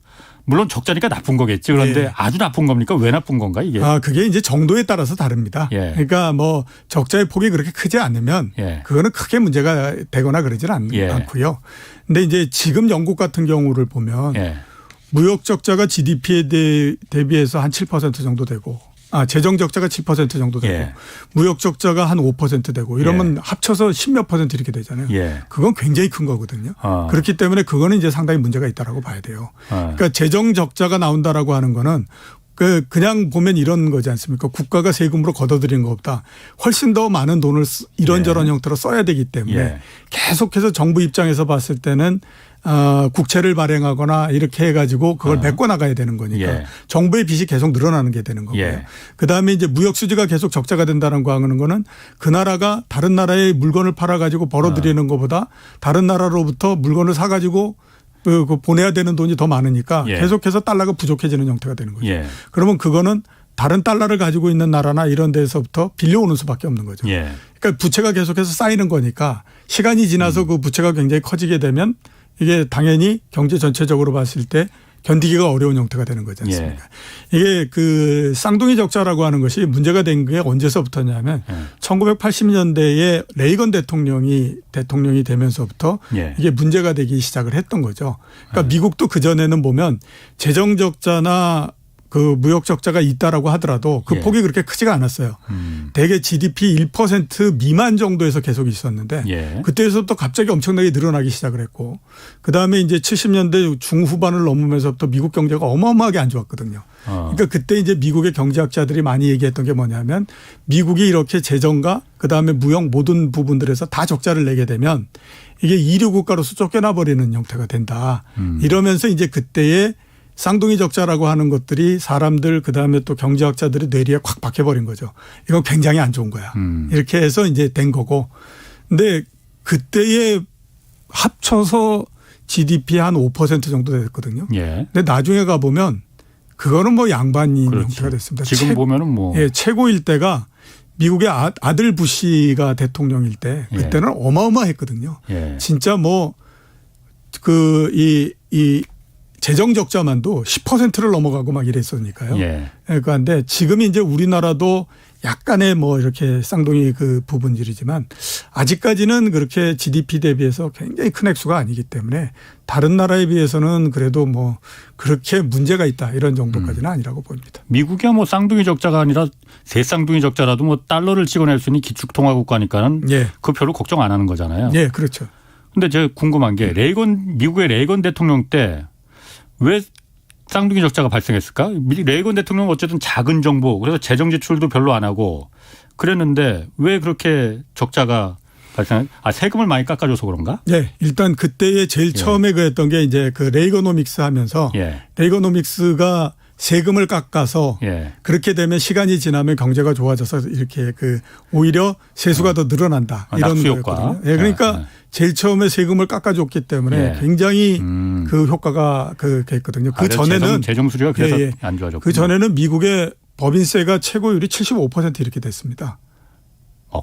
물론 적자니까 나쁜 거겠지. 그런데 예. 아주 나쁜 겁니까? 왜 나쁜 건가 이게? 그게 이제 정도에 따라서 다릅니다. 예. 그러니까 뭐 적자의 폭이 그렇게 크지 않으면 예. 그거는 크게 문제가 되거나 그러지는 예. 않고요. 근데 이제 지금 영국 같은 경우를 보면 예. 무역 적자가 GDP에 대비해서 한 7% 정도 되고 재정 적자가 7% 정도 되고 예. 무역 적자가 한 5% 되고 이러면 합쳐서 10몇 % 이렇게 되잖아요. 예. 그건 굉장히 큰 거거든요. 그렇기 때문에 그거는 이제 상당히 문제가 있다라고 봐야 돼요. 그러니까 재정 적자가 나온다라고 하는 거는 그냥 보면 이런 거지 않습니까? 국가가 세금으로 걷어들이는 것보다 훨씬 더 많은 돈을 이런저런 형태로 써야 되기 때문에 예. 계속해서 정부 입장에서 봤을 때는 국채를 발행하거나 이렇게 해가지고 그걸 메꿔 나가야 되는 거니까 예. 정부의 빚이 계속 늘어나는 게 되는 거고요. 예. 그다음에 이제 무역 수지가 계속 적자가 된다는 거 하는 거는 그 나라가 다른 나라에 물건을 팔아가지고 벌어들이는 것보다 다른 나라로부터 물건을 사가지고 보내야 되는 돈이 더 많으니까 예. 계속해서 달러가 부족해지는 형태가 되는 거죠. 예. 그러면 그거는 다른 달러를 가지고 있는 나라나 이런 데서부터 빌려오는 수밖에 없는 거죠. 예. 그러니까 부채가 계속해서 쌓이는 거니까 시간이 지나서 그 부채가 굉장히 커지게 되면 이게 당연히 경제 전체적으로 봤을 때 견디기가 어려운 형태가 되는 거지 않습니까? 예. 이게 그 쌍둥이 적자라고 하는 것이 문제가 된 게 언제서부터냐면 1980년대에 레이건 대통령이 되면서부터 예. 이게 문제가 되기 시작을 했던 거죠. 그러니까 미국도 그전에는 보면 재정 적자나 그 무역 적자가 있다라고 하더라도 그 예. 폭이 그렇게 크지가 않았어요. 대개 GDP 1% 미만 정도에서 계속 있었는데 예. 그때에서부터 갑자기 엄청나게 늘어나기 시작을 했고 그다음에 이제 70년대 중후반을 넘으면서부터 미국 경제가 어마어마하게 안 좋았거든요. 그러니까 그때 이제 미국의 경제학자들이 많이 얘기했던 게 뭐냐면 미국이 이렇게 재정과 그다음에 무역 모든 부분들에서 다 적자를 내게 되면 이게 이류 국가로서 쫓겨나 버리는 형태가 된다. 이러면서 이제 그때의 쌍둥이 적자라고 하는 것들이 사람들 그다음에 또 경제학자들의 뇌리에 콱 박혀버린 거죠. 이건 굉장히 안 좋은 거야. 이렇게 해서 이제 된 거고. 근데 그때에 합쳐서 GDP 한 5% 정도 됐거든요. 예. 근데 나중에 가보면 그거는 뭐 양반인 그렇지. 형태가 됐습니다. 지금 보면은 뭐. 예, 최고일 때가 미국의 아들 부시가 대통령일 때 그때는 어마어마했거든요. 예. 진짜 뭐 이 재정 적자만도 10%를 넘어가고 막 이랬으니까요. 예. 그런데 지금 이제 우리나라도 약간의 뭐 이렇게 쌍둥이 그 부분들이지만 아직까지는 그렇게 GDP 대비해서 굉장히 큰 액수가 아니기 때문에 다른 나라에 비해서는 그래도 뭐 그렇게 문제가 있다 이런 정도까지는 아니라고 봅니다. 미국이야 뭐 쌍둥이 적자가 아니라 세 쌍둥이 적자라도 뭐 달러를 찍어낼 수 있는 기축통화국가니까는 예. 그거 별로 걱정 안 하는 거잖아요. 예, 그렇죠. 근데 제가 궁금한 게 미국의 레이건 대통령 때 왜 쌍둥이 적자가 발생했을까? 레이건 대통령은 어쨌든 작은 정부 그래서 재정 지출도 별로 안 하고 그랬는데 왜 그렇게 적자가 세금을 많이 깎아줘서 그런가? 예, 일단 그때에 제일 처음에 그랬던 게 이제 그 레이거노믹스 하면서 예. 레이거노믹스가 세금을 깎아서 예. 그렇게 되면 시간이 지나면 경제가 좋아져서 이렇게 그 오히려 세수가 더 늘어난다 이런 낙수 효과. 거였거든요. 예, 그러니까 제일 처음에 세금을 깎아줬기 때문에 굉장히 그 효과가 됐거든요. 그 전에는 재정 수리가 그래서 안 좋아졌고 그 전에는 미국의 법인세가 최고율이 75% 이렇게 됐습니다.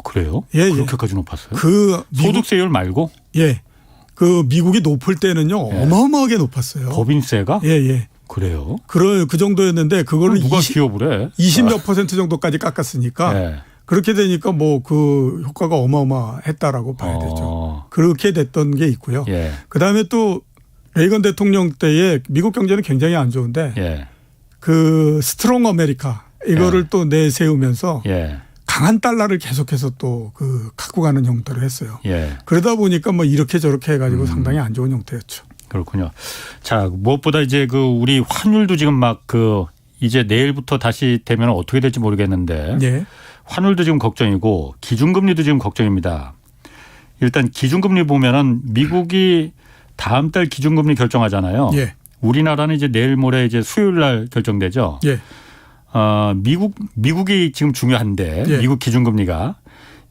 그래요? 예, 그렇게까지 높았어요? 그 소득세율 말고? 예, 그 미국이 높을 때는요 어마어마하게 높았어요. 법인세가? 예, 예. 그래요? 그 정도였는데 그거를 누가 기업을 해? 20몇 % 정도까지 깎았으니까 예. 그렇게 되니까 뭐 그 효과가 어마어마했다라고 봐야 되죠. 그렇게 됐던 게 있고요. 예. 그다음에 또 레이건 대통령 때에 미국 경제는 굉장히 안 좋은데 예. 그 스트롱 아메리카 이거를 또 내세우면서 예. 강한 달러를 계속해서 또 그 갖고 가는 형태로 했어요. 예. 그러다 보니까 뭐 이렇게 저렇게 해가지고 상당히 안 좋은 형태였죠. 그렇군요. 자, 무엇보다 이제 그 우리 환율도 지금 막 이제 내일부터 다시 되면 어떻게 될지 모르겠는데 예. 환율도 지금 걱정이고 기준금리도 지금 걱정입니다. 일단 기준금리 보면은 미국이 다음 달 기준금리 결정하잖아요. 예. 우리나라는 이제 내일 모레 이제 수요일 날 결정되죠. 예. 미국이 지금 중요한데 예. 미국 기준금리가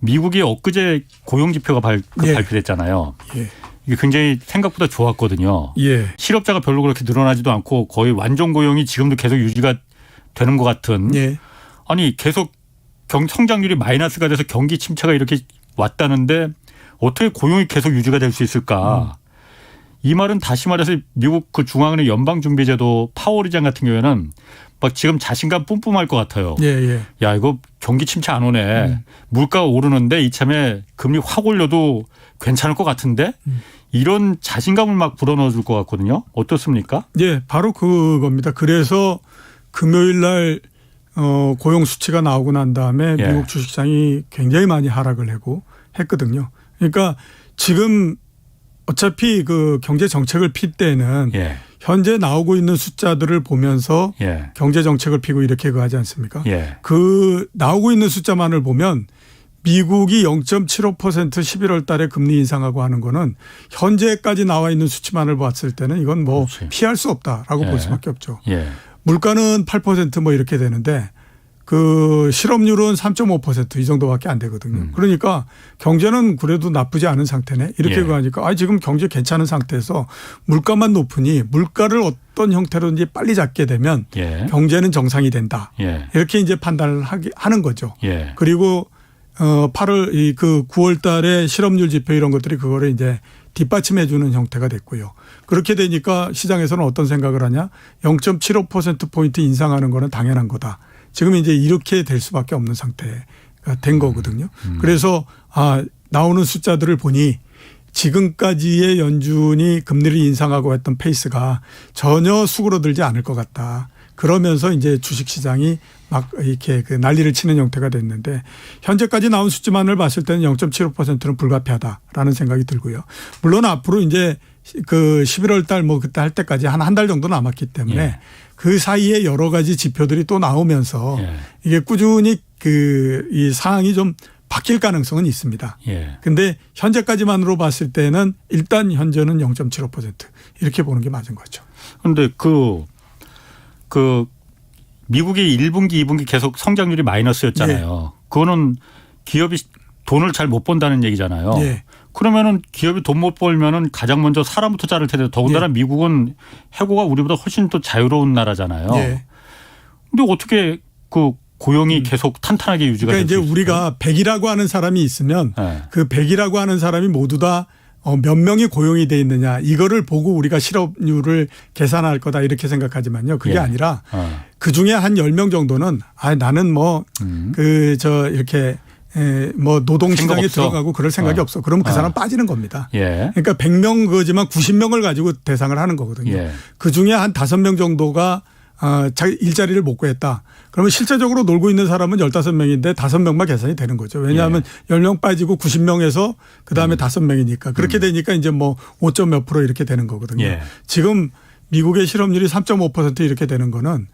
미국이 엊그제 고용지표가 발표됐잖아요. 예. 이게 굉장히 생각보다 좋았거든요. 예. 실업자가 별로 그렇게 늘어나지도 않고 거의 완전 고용이 지금도 계속 유지가 되는 것 같은. 예. 아니 계속 성장률이 마이너스가 돼서 경기 침체가 이렇게 왔다는데 어떻게 고용이 계속 유지가 될 수 있을까. 이 말은 다시 말해서 미국 그 중앙은행 연방준비제도 파월 의장 같은 경우에는 막 지금 자신감 뿜뿜할 것 같아요. 예. 예. 야 이거 경기 침체 안 오네. 물가가 오르는데 이참에 금리 확 올려도 괜찮을 것 같은데 이런 자신감을 막 불어넣어 줄 것 같거든요. 어떻습니까? 예, 바로 그겁니다. 그래서 금요일 날 고용 수치가 나오고 난 다음에 예. 미국 주식시장이 굉장히 많이 하락을 했거든요. 그러니까 지금 어차피 그 경제 정책을 필 때는 예. 현재 나오고 있는 숫자들을 보면서 예. 경제 정책을 피고 이렇게 하지 않습니까? 예. 그 나오고 있는 숫자만을 보면 미국이 0.75% 11월 달에 금리 인상하고 하는 거는 현재까지 나와 있는 수치만을 봤을 때는 이건 뭐 그렇지. 피할 수 없다라고 예. 볼 수밖에 없죠. 예. 물가는 8% 뭐 이렇게 되는데 그 실업률은 3.5% 이 정도밖에 안 되거든요. 그러니까 경제는 그래도 나쁘지 않은 상태네. 이렇게 예. 하니까 지금 경제 괜찮은 상태에서 물가만 높으니 물가를 어떤 형태로든지 빨리 잡게 되면 예. 경제는 정상이 된다. 예. 이렇게 이제 판단을 하는 거죠. 예. 그리고 8월 그 9월 달에 실업률 지표 이런 것들이 그거를 이제 뒷받침해 주는 형태가 됐고요. 그렇게 되니까 시장에서는 어떤 생각을 하냐? 0.75%포인트 인상하는 거는 당연한 거다. 지금 이제 이렇게 될 수밖에 없는 상태가 된 거거든요. 그래서 나오는 숫자들을 보니 지금까지의 연준이 금리를 인상하고 했던 페이스가 전혀 수그러들지 않을 것 같다. 그러면서 이제 주식시장이 막 이렇게 그 난리를 치는 형태가 됐는데 현재까지 나온 수치만을 봤을 때는 0.75%는 불가피하다라는 생각이 들고요. 물론 앞으로 이제 그 11월 달 뭐 그때 할 때까지 한 달 정도 남았기 때문에 예. 그 사이에 여러 가지 지표들이 또 나오면서 예. 이게 꾸준히 이 상황이 좀 바뀔 가능성은 있습니다. 예. 근데 현재까지만으로 봤을 때는 일단 현재는 0.75% 이렇게 보는 게 맞은 거죠. 그런데 미국이 1분기, 2분기 계속 성장률이 마이너스였잖아요. 그거는 기업이 돈을 잘 못 번다는 얘기잖아요. 예. 그러면은 기업이 돈 못 벌면은 가장 먼저 사람부터 자를 텐데 더군다나 예. 미국은 해고가 우리보다 훨씬 더 자유로운 나라잖아요. 예. 근데 어떻게 그 고용이 계속 탄탄하게 유지가 그러니까 될수 이제 우리가 100이라고 하는 사람이 있으면 네. 그 100이라고 하는 사람이 모두 다 몇 명이 고용이 돼 있느냐 이거를 보고 우리가 실업률을 계산할 거다 이렇게 생각하지만요. 그게 예. 아니라 그중에 한 10명 정도는 나는 뭐 이렇게 뭐 노동시장에 생각 없어. 들어가고 그럴 생각이 없어. 그러면 그 사람 빠지는 겁니다. 예. 그러니까 100명 거지만 90명을 가지고 대상을 하는 거거든요. 예. 그중에 한 5명 정도가 자기 일자리를 못 구했다. 그러면 실제적으로 놀고 있는 사람은 15명인데 5명만 계산이 되는 거죠. 왜냐하면 10명 빠지고 90명에서 그다음에 5명이니까. 그렇게 되니까 이제 뭐 5점 몇 프로 이렇게 되는 거거든요. 예. 지금 미국의 실업률이 3.5% 이렇게 되는 거는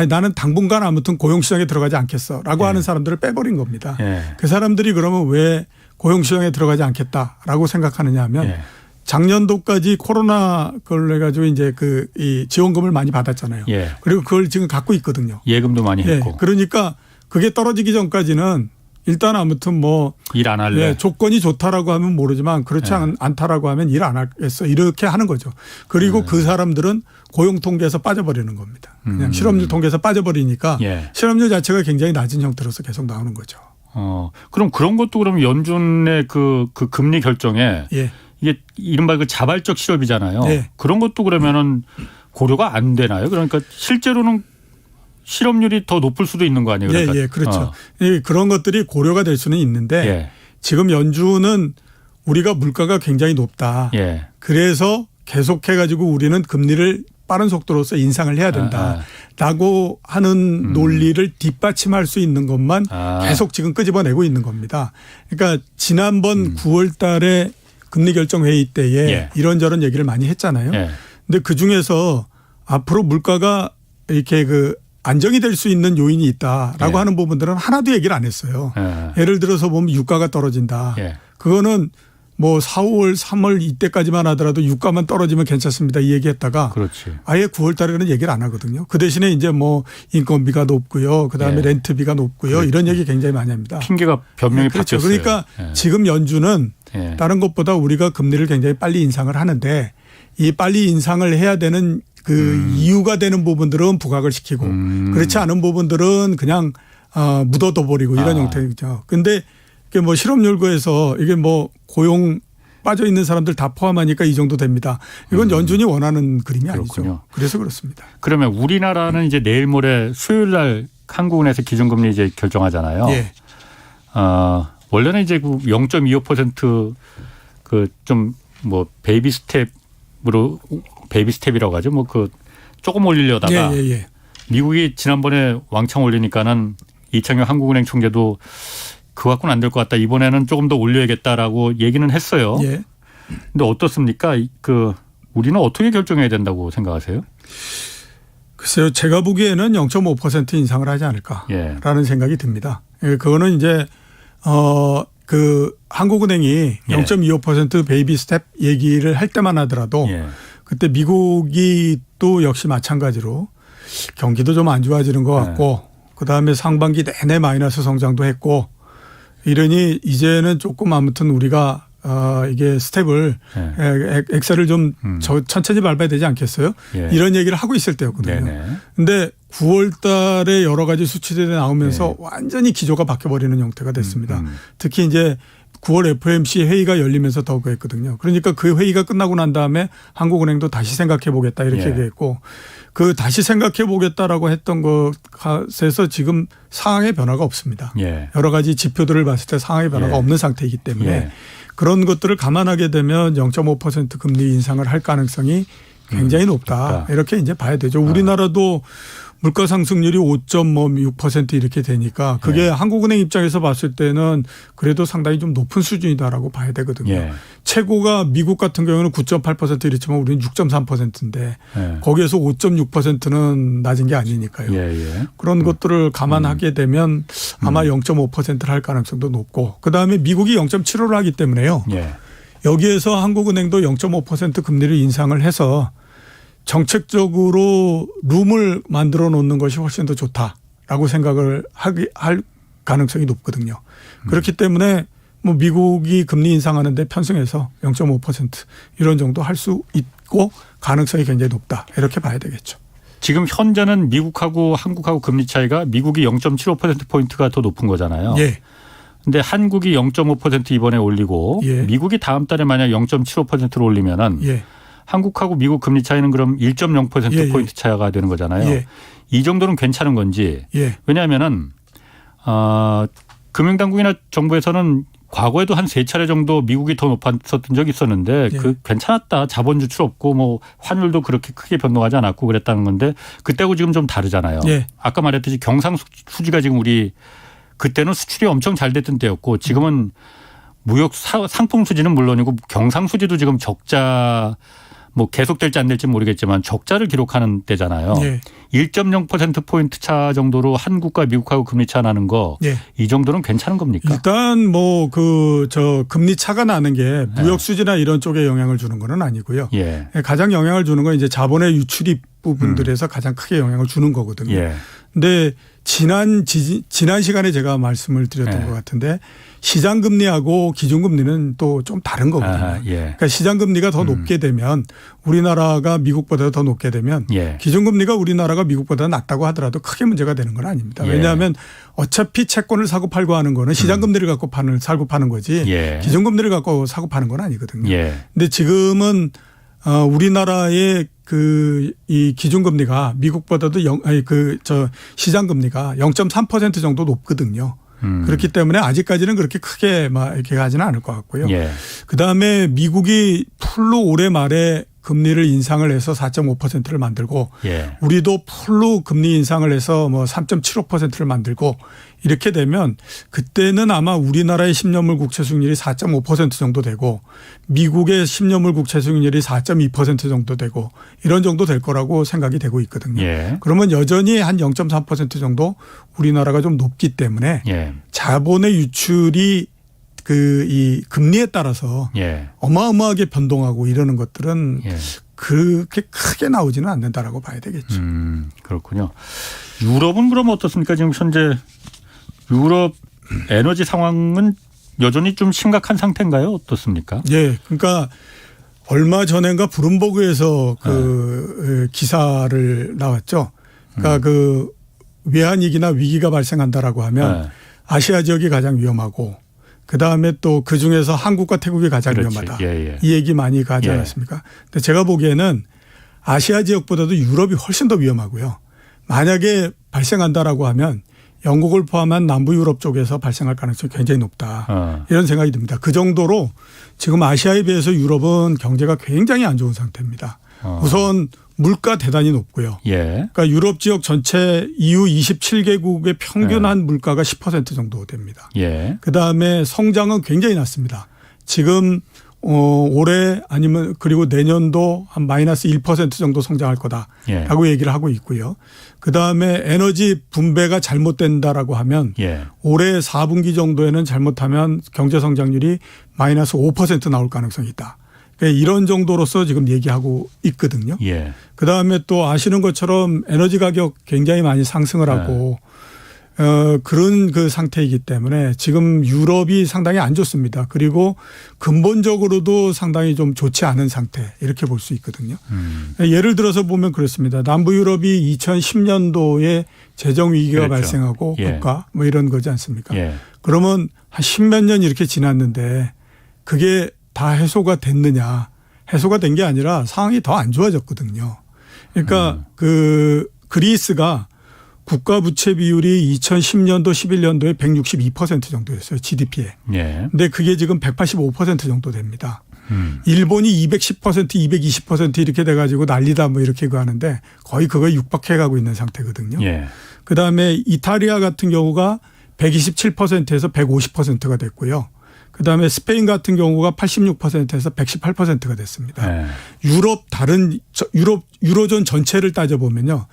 나는 당분간 아무튼 고용시장에 들어가지 않겠어라고 하는 사람들을 빼버린 겁니다. 예. 그 사람들이 그러면 왜 고용시장에 들어가지 않겠다라고 생각하느냐 하면 예. 작년도까지 코로나 걸려 가지고 이제 이 지원금을 많이 받았잖아요. 예. 그리고 그걸 지금 갖고 있거든요. 예금도 많이 예. 했고 그러니까 그게 떨어지기 전까지는 일단 아무튼 뭐 일 안 할래. 예, 조건이 좋다라고 하면 모르지만 그렇지 않다라고 하면 일 안 하겠어 이렇게 하는 거죠. 그리고 그 사람들은 고용 통계에서 빠져버리는 겁니다. 그냥 실업률 통계에서 빠져버리니까 예. 실업률 자체가 굉장히 낮은 형태로서 계속 나오는 거죠. 그럼 그런 것도 그럼 연준의 그 금리 결정에 예. 이게 이른바 그 자발적 실업이잖아요. 네. 그런 것도 그러면은 고려가 안 되나요? 그러니까 실제로는 실업률이 더 높을 수도 있는 거 아니에요? 그러니까. 예, 그렇죠. 그런 것들이 고려가 될 수는 있는데 예. 지금 연준은 우리가 물가가 굉장히 높다. 예. 그래서 계속해 가지고 우리는 금리를 빠른 속도로서 인상을 해야 된다라고 하는 논리를 뒷받침할 수 있는 것만 계속 지금 끄집어내고 있는 겁니다. 그러니까 지난번 9월 달에 금리 결정 회의 때에 예. 이런저런 얘기를 많이 했잖아요. 예. 근데 그중에서 앞으로 물가가 이렇게 안정이 될 수 있는 요인이 있다라고 예. 하는 부분들은 하나도 얘기를 안 했어요. 예를 들어서 보면 유가가 떨어진다. 예. 그거는 뭐 4월, 3월 이때까지만 하더라도 유가만 떨어지면 괜찮습니다. 이 얘기했다가 그렇지. 아예 9월 달에는 얘기를 안 하거든요. 그 대신에 이제 뭐 인건비가 높고요. 그다음에 예. 렌트비가 높고요. 이런 얘기 굉장히 많이 합니다. 핑계가 변명이 그렇죠. 바뀌었어요. 그러니까 예. 지금 연준은 예. 다른 것보다 우리가 금리를 굉장히 빨리 인상을 하는데 이 빨리 인상을 해야 되는 이유가 되는 부분들은 부각을 시키고 그렇지 않은 부분들은 그냥 묻어둬 버리고 이런 형태죠. 근데 이게 뭐 실업률고에서 이게 뭐 고용 빠져 있는 사람들 다 포함하니까 이 정도 됩니다. 이건 연준이 원하는 그림이 그렇군요. 아니죠. 그래서 그렇습니다. 그러면 우리나라는 이제 내일 모레 수요일 날 한국은행에서 기준금리 이제 결정하잖아요. 예. 원래는 이제 0.25% 좀 뭐 베이비 스텝이라고 하죠. 뭐 조금 올리려다가 예. 미국이 지난번에 왕창 올리니까는 이창용 한국은행 총재도 그거 갖고는 안 될 것 같다. 이번에는 조금 더 올려야겠다라고 얘기는 했어요. 예. 근데 어떻습니까? 우리는 어떻게 결정해야 된다고 생각하세요? 글쎄요. 제가 보기에는 0.5% 인상을 하지 않을까라는 생각이 듭니다. 그거는 이제 한국은행이 0.25% 베이비 스텝 얘기를 할 때만 하더라도 그때 미국이 또 역시 마찬가지로 경기도 좀 안 좋아지는 것 같고 그다음에 상반기 내내 마이너스 성장도 했고 이러니 이제는 조금 아무튼 우리가 이게 스텝을 엑셀을 좀 천천히 밟아야 되지 않겠어요? 이런 얘기를 하고 있을 때였거든요. 그런데 9월 달에 여러 가지 수치들이 나오면서 완전히 기조가 바뀌어버리는 형태가 됐습니다. 특히 이제 9월 FOMC 회의가 열리면서 더 그랬거든요. 그러니까 그 회의가 끝나고 난 다음에 한국은행도 다시 생각해 보겠다 이렇게 얘기했고 다시 생각해 보겠다라고 했던 것에서 지금 상황의 변화가 없습니다. 여러 가지 지표들을 봤을 때 상황의 변화가 없는 상태이기 때문에 그런 것들을 감안하게 되면 0.5% 금리 인상을 할 가능성이 굉장히 높다. 이렇게 이제 봐야 되죠. 우리나라도 물가 상승률이 5.6% 이렇게 되니까 그게 한국은행 입장에서 봤을 때는 그래도 상당히 좀 높은 수준이다라고 봐야 되거든요. 최고가 미국 같은 경우는 9.8% 이랬지만 우리는 6.3%인데 거기에서 5.6%는 낮은 게 아니니까요. 그런 것들을 감안하게 되면 아마 0.5%를 할 가능성도 높고 그다음에 미국이 0.75를 하기 때문에요. 여기에서 한국은행도 0.5% 금리를 인상을 해서 정책적으로 룸을 만들어 놓는 것이 훨씬 더 좋다라고 생각을 할 가능성이 높거든요. 그렇기 때문에 뭐 미국이 금리 인상하는데 편승해서 0.5% 이런 정도 할 수 있고 가능성이 굉장히 높다. 이렇게 봐야 되겠죠. 지금 현재는 미국하고 한국하고 금리 차이가 미국이 0.75%포인트가 더 높은 거잖아요. 예. 근데 한국이 0.5% 이번에 올리고 예. 미국이 다음 달에 만약 0.75%를 올리면은 예. 한국하고 미국 금리 차이는 그럼 1.0%포인트 예. 차이가 되는 거잖아요. 예. 이 정도는 괜찮은 건지. 예. 왜냐하면은 금융당국이나 정부에서는 과거에도 한 3차례 정도 미국이 더 높았었던 적이 있었는데 예. 그 괜찮았다. 자본 유출 없고 뭐 환율도 그렇게 크게 변동하지 않았고 그랬다는 건데 그때하고 지금 좀 다르잖아요. 예. 아까 말했듯이 경상수지가 지금 우리 그때는 수출이 엄청 잘 됐던 때였고 지금은 무역 상품 수지는 물론이고 경상수지도 지금 적자 뭐 계속될지 안 될지 모르겠지만 적자를 기록하는 때잖아요. 예. 1.0%포인트 차 정도로 한국과 미국하고 금리 차 나는 거 이 예. 정도는 괜찮은 겁니까? 일단 뭐 금리 차가 나는 게 무역 수지나 이런 쪽에 영향을 주는 건 아니고요. 예. 가장 영향을 주는 건 이제 자본의 유출입 부분들에서 가장 크게 영향을 주는 거거든요. 예. 근데 지난 시간에 제가 말씀을 드렸던 예. 것 같은데 시장 금리하고 기준 금리는 또 좀 다른 거거든요. 아하, 예. 그러니까 시장 금리가 더 높게 되면 우리나라가 미국보다 더 높게 되면 예. 기준 금리가 우리나라가 미국보다 낮다고 하더라도 크게 문제가 되는 건 아닙니다. 예. 왜냐하면 어차피 채권을 사고 팔고 하는 거는 시장 금리를 갖고 사고 파는 거지 예. 기준 금리를 갖고 사고 파는 건 아니거든요. 예. 근데 지금은 우리나라의 이 기준금리가 미국보다도 시장 금리가 0.3% 정도 높거든요. 그렇기 때문에 아직까지는 그렇게 크게 막 이렇게 가지는 않을 것 같고요. 예. 그다음에 미국이 풀로 올해 말에 금리를 인상을 해서 4.5%를 만들고 예. 우리도 풀로 금리 인상을 해서 뭐 3.75%를 만들고 이렇게 되면 그때는 아마 우리나라의 10년물 국채 수익률이 4.5% 정도 되고 미국의 10년물 국채 수익률이 4.2% 정도 되고 이런 정도 될 거라고 생각이 되고 있거든요. 예. 그러면 여전히 한 0.3% 정도 우리나라가 좀 높기 때문에 예. 자본의 유출이 이 금리에 따라서 예. 어마어마하게 변동하고 이러는 것들은 예. 그렇게 크게 나오지는 않는다라고 봐야 되겠죠. 그렇군요. 유럽은 그럼 어떻습니까? 지금 현재 유럽 에너지 상황은 여전히 좀 심각한 상태인가요? 어떻습니까? 예. 그러니까 얼마 전인가 브룸버그에서 기사를 나왔죠. 그러니까 외환위기나 위기가 발생한다라고 하면 네. 아시아 지역이 가장 위험하고 그다음에 또 그중에서 한국과 태국이 가장 그렇지. 위험하다. 예, 예. 이 얘기 많이 하지 예. 않았습니까? 근데 제가 보기에는 아시아 지역보다도 유럽이 훨씬 더 위험하고요. 만약에 발생한다라고 하면 영국을 포함한 남부 유럽 쪽에서 발생할 가능성이 굉장히 높다. 이런 생각이 듭니다. 그 정도로 지금 아시아에 비해서 유럽은 경제가 굉장히 안 좋은 상태입니다. 우선 물가 대단히 높고요. 예. 그러니까 유럽 지역 전체 EU 27개국의 평균한 물가가 10% 정도 됩니다. 예. 그다음에 성장은 굉장히 낮습니다. 지금 올해 아니면 그리고 내년도 한 마이너스 1% 정도 성장할 거다라고 예. 얘기를 하고 있고요. 그다음에 에너지 분배가 잘못된다라고 하면 예. 올해 4분기 정도에는 잘못하면 경제 성장률이 마이너스 5% 나올 가능성이 있다. 그러니까 이런 정도로서 지금 얘기하고 있거든요. 예. 그다음에 또 아시는 것처럼 에너지 가격 굉장히 많이 상승을 하고 그런 상태이기 때문에 지금 유럽이 상당히 안 좋습니다. 그리고 근본적으로도 상당히 좀 좋지 않은 상태 이렇게 볼 수 있거든요. 예를 들어서 보면 그렇습니다. 남부 유럽이 2010년도에 재정 위기가 그렇죠. 발생하고 예. 국가 뭐 이런 거지 않습니까? 예. 그러면 한 10몇 년 이렇게 지났는데 그게 다 해소가 됐느냐. 해소가 된 게 아니라 상황이 더 안 좋아졌거든요. 그러니까 그리스가 국가 부채 비율이 2010년도 11년도에 162% 정도였어요. GDP에. 예. 근데 그게 지금 185% 정도 됩니다. 일본이 210%, 220% 이렇게 돼가지고 난리다 뭐 이렇게 하는데 거의 그거에 육박해 가고 있는 상태거든요. 예. 그다음에 이탈리아 같은 경우가 127%에서 150%가 됐고요. 그다음에 스페인 같은 경우가 86%에서 118%가 됐습니다. 예. 유로존 전체를 따져보면요.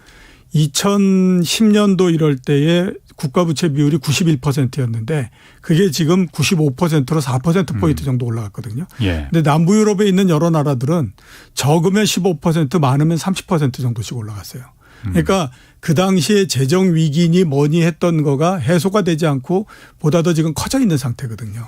2010년도 이럴 때에 국가부채 비율이 91%였는데 그게 지금 95%로 4%포인트 정도 올라갔거든요. 예. 근데 남부 유럽에 있는 여러 나라들은 적으면 15% 많으면 30% 정도씩 올라갔어요. 그러니까 그 당시에 재정 위기니 뭐니 했던 거가 해소가 되지 않고 보다 더 지금 커져 있는 상태거든요.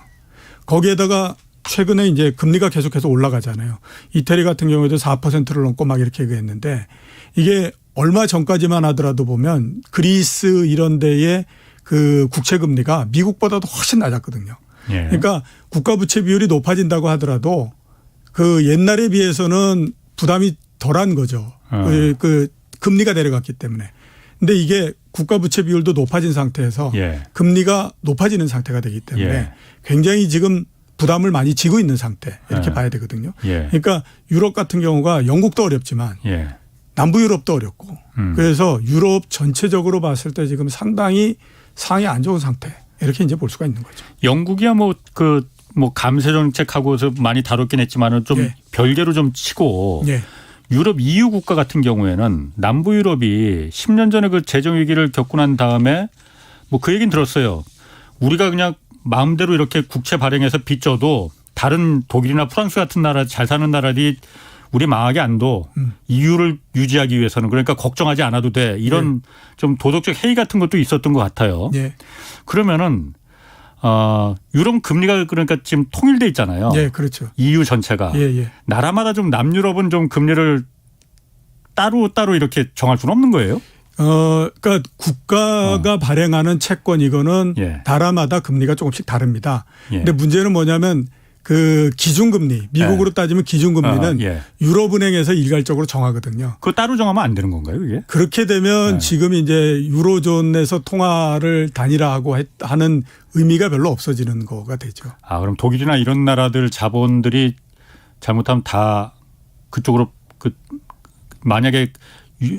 거기에다가 최근에 이제 금리가 계속해서 올라가잖아요. 이태리 같은 경우에도 4%를 넘고 막 이렇게 얘기했는데 이게 얼마 전까지만 하더라도 보면 그리스 이런 데의 그 국채 금리가 미국보다도 훨씬 낮았거든요. 예. 그러니까 국가 부채 비율이 높아진다고 하더라도 그 옛날에 비해서는 부담이 덜한 거죠. 그 금리가 내려갔기 때문에. 근데 이게 국가 부채 비율도 높아진 상태에서 예. 금리가 높아지는 상태가 되기 때문에 예. 굉장히 지금 부담을 많이 지고 있는 상태 이렇게 예. 봐야 되거든요. 예. 그러니까 유럽 같은 경우가 영국도 어렵지만 예. 남부 유럽도 어렵고 그래서 유럽 전체적으로 봤을 때 지금 상당히 상황이 안 좋은 상태 이렇게 이제 볼 수가 있는 거죠. 영국이야 뭐 감세 정책하고서 많이 다뤘긴 했지만은 좀 예. 별개로 좀 치고 예. 유럽 EU 국가 같은 경우에는 남부 유럽이 10년 전에 그 재정 위기를 겪고 난 다음에 뭐 그 얘기는 들었어요. 우리가 그냥 마음대로 이렇게 국채 발행해서 빚져도 다른 독일이나 프랑스 같은 나라 잘 사는 나라들이 우리 망하게 안 둬. EU를 유지하기 위해서는 그러니까 걱정하지 않아도 돼. 이런 좀 도덕적 해이 같은 것도 있었던 것 같아요. 예. 그러면은 유럽 금리가 그러니까 지금 통일돼 있잖아요. 예, 그렇죠. EU 전체가. 예, 예. 나라마다 좀 남유럽은 좀 금리를 따로 이렇게 정할 수는 없는 거예요? 그러니까 국가가 발행하는 채권 이거는 예. 나라마다 금리가 조금씩 다릅니다. 예. 근데 문제는 뭐냐면 그 기준금리 미국으로 따지면 기준금리는 예. 유럽은행에서 일괄적으로 정하거든요. 그거 따로 정하면 안 되는 건가요, 이게? 그렇게 되면 지금 이제 유로존에서 통화를 단일화하고 하는 의미가 별로 없어지는 거가 되죠. 아, 그럼 독일이나 이런 나라들 자본들이 잘못하면 다 그쪽으로 만약에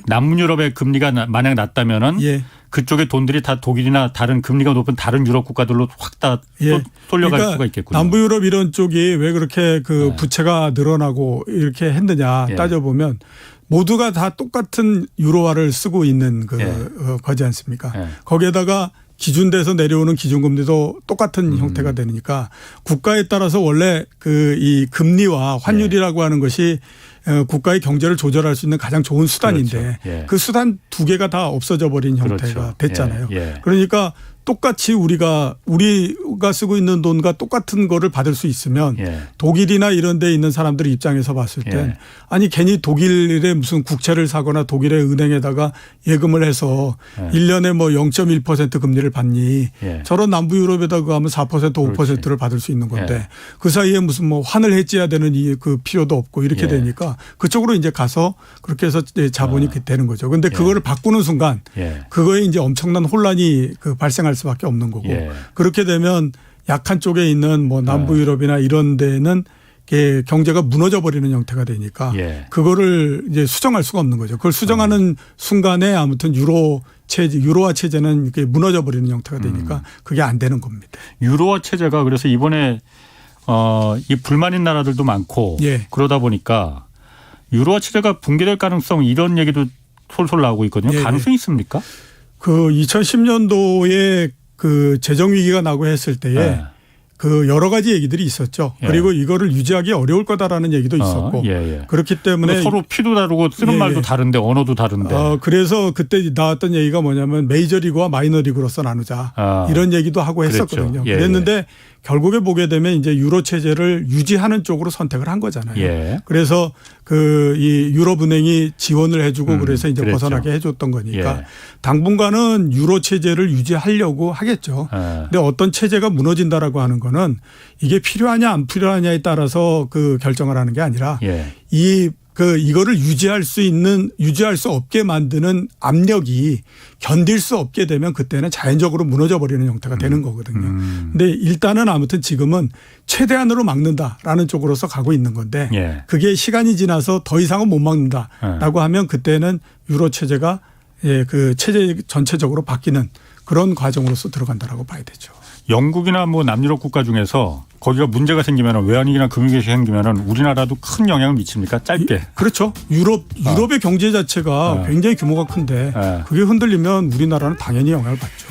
남유럽의 금리가 만약 낮다면은 예. 그쪽의 돈들이 다 독일이나 다른 금리가 높은 다른 유럽 국가들로 확 다 예. 쏠려갈 그러니까 수가 있겠군요. 남부 유럽 이런 쪽이 왜 그렇게 그 부채가 늘어나고 이렇게 했느냐 예. 따져보면 모두가 다 똑같은 유로화를 쓰고 있는 거지 않습니까? 예. 거기에다가 기준돼서 내려오는 기준금리도 똑같은 형태가 되니까 국가에 따라서 원래 그 이 금리와 환율이라고 하는 것이 국가의 경제를 조절할 수 있는 가장 좋은 수단인데 그렇죠. 예. 그 수단 두 개가 다 없어져 버린 형태가 그렇죠. 됐잖아요. 예. 예. 그러니까 똑같이 우리가 쓰고 있는 돈과 똑같은 거를 받을 수 있으면 예. 독일이나 이런 데 있는 사람들 입장에서 봤을 땐 예. 아니 괜히 독일에 무슨 국채를 사거나 독일의 은행에다가 예금을 해서 1년에 뭐 0.1% 금리를 받니 예. 저런 남부 유럽에다가 하면 4% 5%를 받을 수 있는 건데 예. 그 사이에 무슨 뭐 환을 해지해야 되는 그 필요도 없고 이렇게 예. 되니까 그쪽으로 이제 가서 그렇게 해서 자본이 되는 거죠. 근데 그거를 바꾸는 순간 예. 그거에 이제 엄청난 혼란이 발생할 수밖에 없는 거고 예. 그렇게 되면 약한 쪽에 있는 뭐 남부 유럽이나 이런 데는 경제가 무너져 버리는 형태가 되니까 예. 그거를 이제 수정할 수가 없는 거죠. 그걸 수정하는 순간에 아무튼 유로화 체제는 이렇게 무너져 버리는 형태가 되니까 그게 안 되는 겁니다. 유로화 체제가 그래서 이번에 이 불만인 나라들도 많고 예. 그러다 보니까 유로화 체제가 붕괴될 가능성 이런 얘기도 솔솔 나오고 있거든요. 예. 가능성이 있습니까? 그 2010년도에 그 재정 위기가 나고 했을 때에 예. 그 여러 가지 얘기들이 있었죠. 예. 그리고 이거를 유지하기 어려울 거다라는 얘기도 있었고 예. 그렇기 때문에 서로 피도 다르고 쓰는 예, 말도 예. 다른데 언어도 다른데. 그래서 그때 나왔던 얘기가 뭐냐면 메이저리그와 마이너리그로서 나누자 이런 얘기도 하고 그랬죠. 했었거든요. 예, 그랬는데 결국에 보게 되면 이제 유로 체제를 유지하는 쪽으로 선택을 한 거잖아요. 예. 그래서 이 유럽은행이 지원을 해주고 그래서 이제 그랬죠. 벗어나게 해줬던 거니까 예. 당분간은 유로 체제를 유지하려고 하겠죠. 근데 어떤 체제가 무너진다라고 하는 거는 이게 필요하냐 안 필요하냐에 따라서 그 결정을 하는 게 아니라 예. 이거를 유지할 수 없게 만드는 압력이 견딜 수 없게 되면 그때는 자연적으로 무너져 버리는 형태가 되는 거거든요. 근데 일단은 아무튼 지금은 최대한으로 막는다라는 쪽으로서 가고 있는 건데 예. 그게 시간이 지나서 더 이상은 못 막는다라고 하면 그때는 유로 체제가 그 체제 전체적으로 바뀌는 그런 과정으로서 들어간다라고 봐야 되죠. 영국이나 뭐 남유럽 국가 중에서 거기가 문제가 생기면 외환위기나 금융위기가 생기면 우리나라도 큰 영향을 미칩니까? 짧게. 그렇죠. 유럽의 경제 자체가 굉장히 규모가 큰데 그게 흔들리면 우리나라는 당연히 영향을 받죠.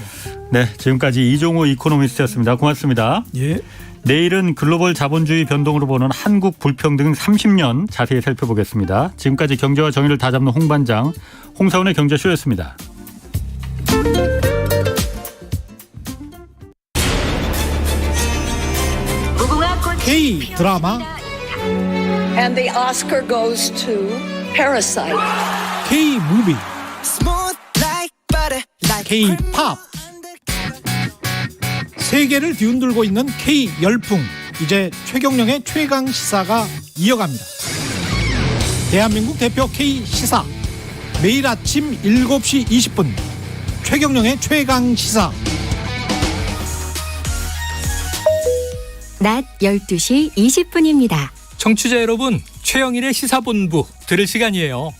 네, 지금까지 이종호 이코노미스트였습니다. 고맙습니다. 예. 내일은 글로벌 자본주의 변동으로 보는 한국 불평등 30년 자세히 살펴보겠습니다. 지금까지 경제와 정의를 다잡는 홍반장 홍사원의 경제쇼였습니다. K 드라마, And the Oscar goes to Parasite. K 무비, K 팝. 세계를 뒤흔들고 있는 K 열풍. 이제 최경영의 최강 시사가 이어갑니다. 대한민국 대표 K 시사. 매일 아침 7시 20분. 최경영의 최강 시사. 낮 12시 20분입니다. 청취자 여러분, 최영일의 시사본부 들을 시간이에요.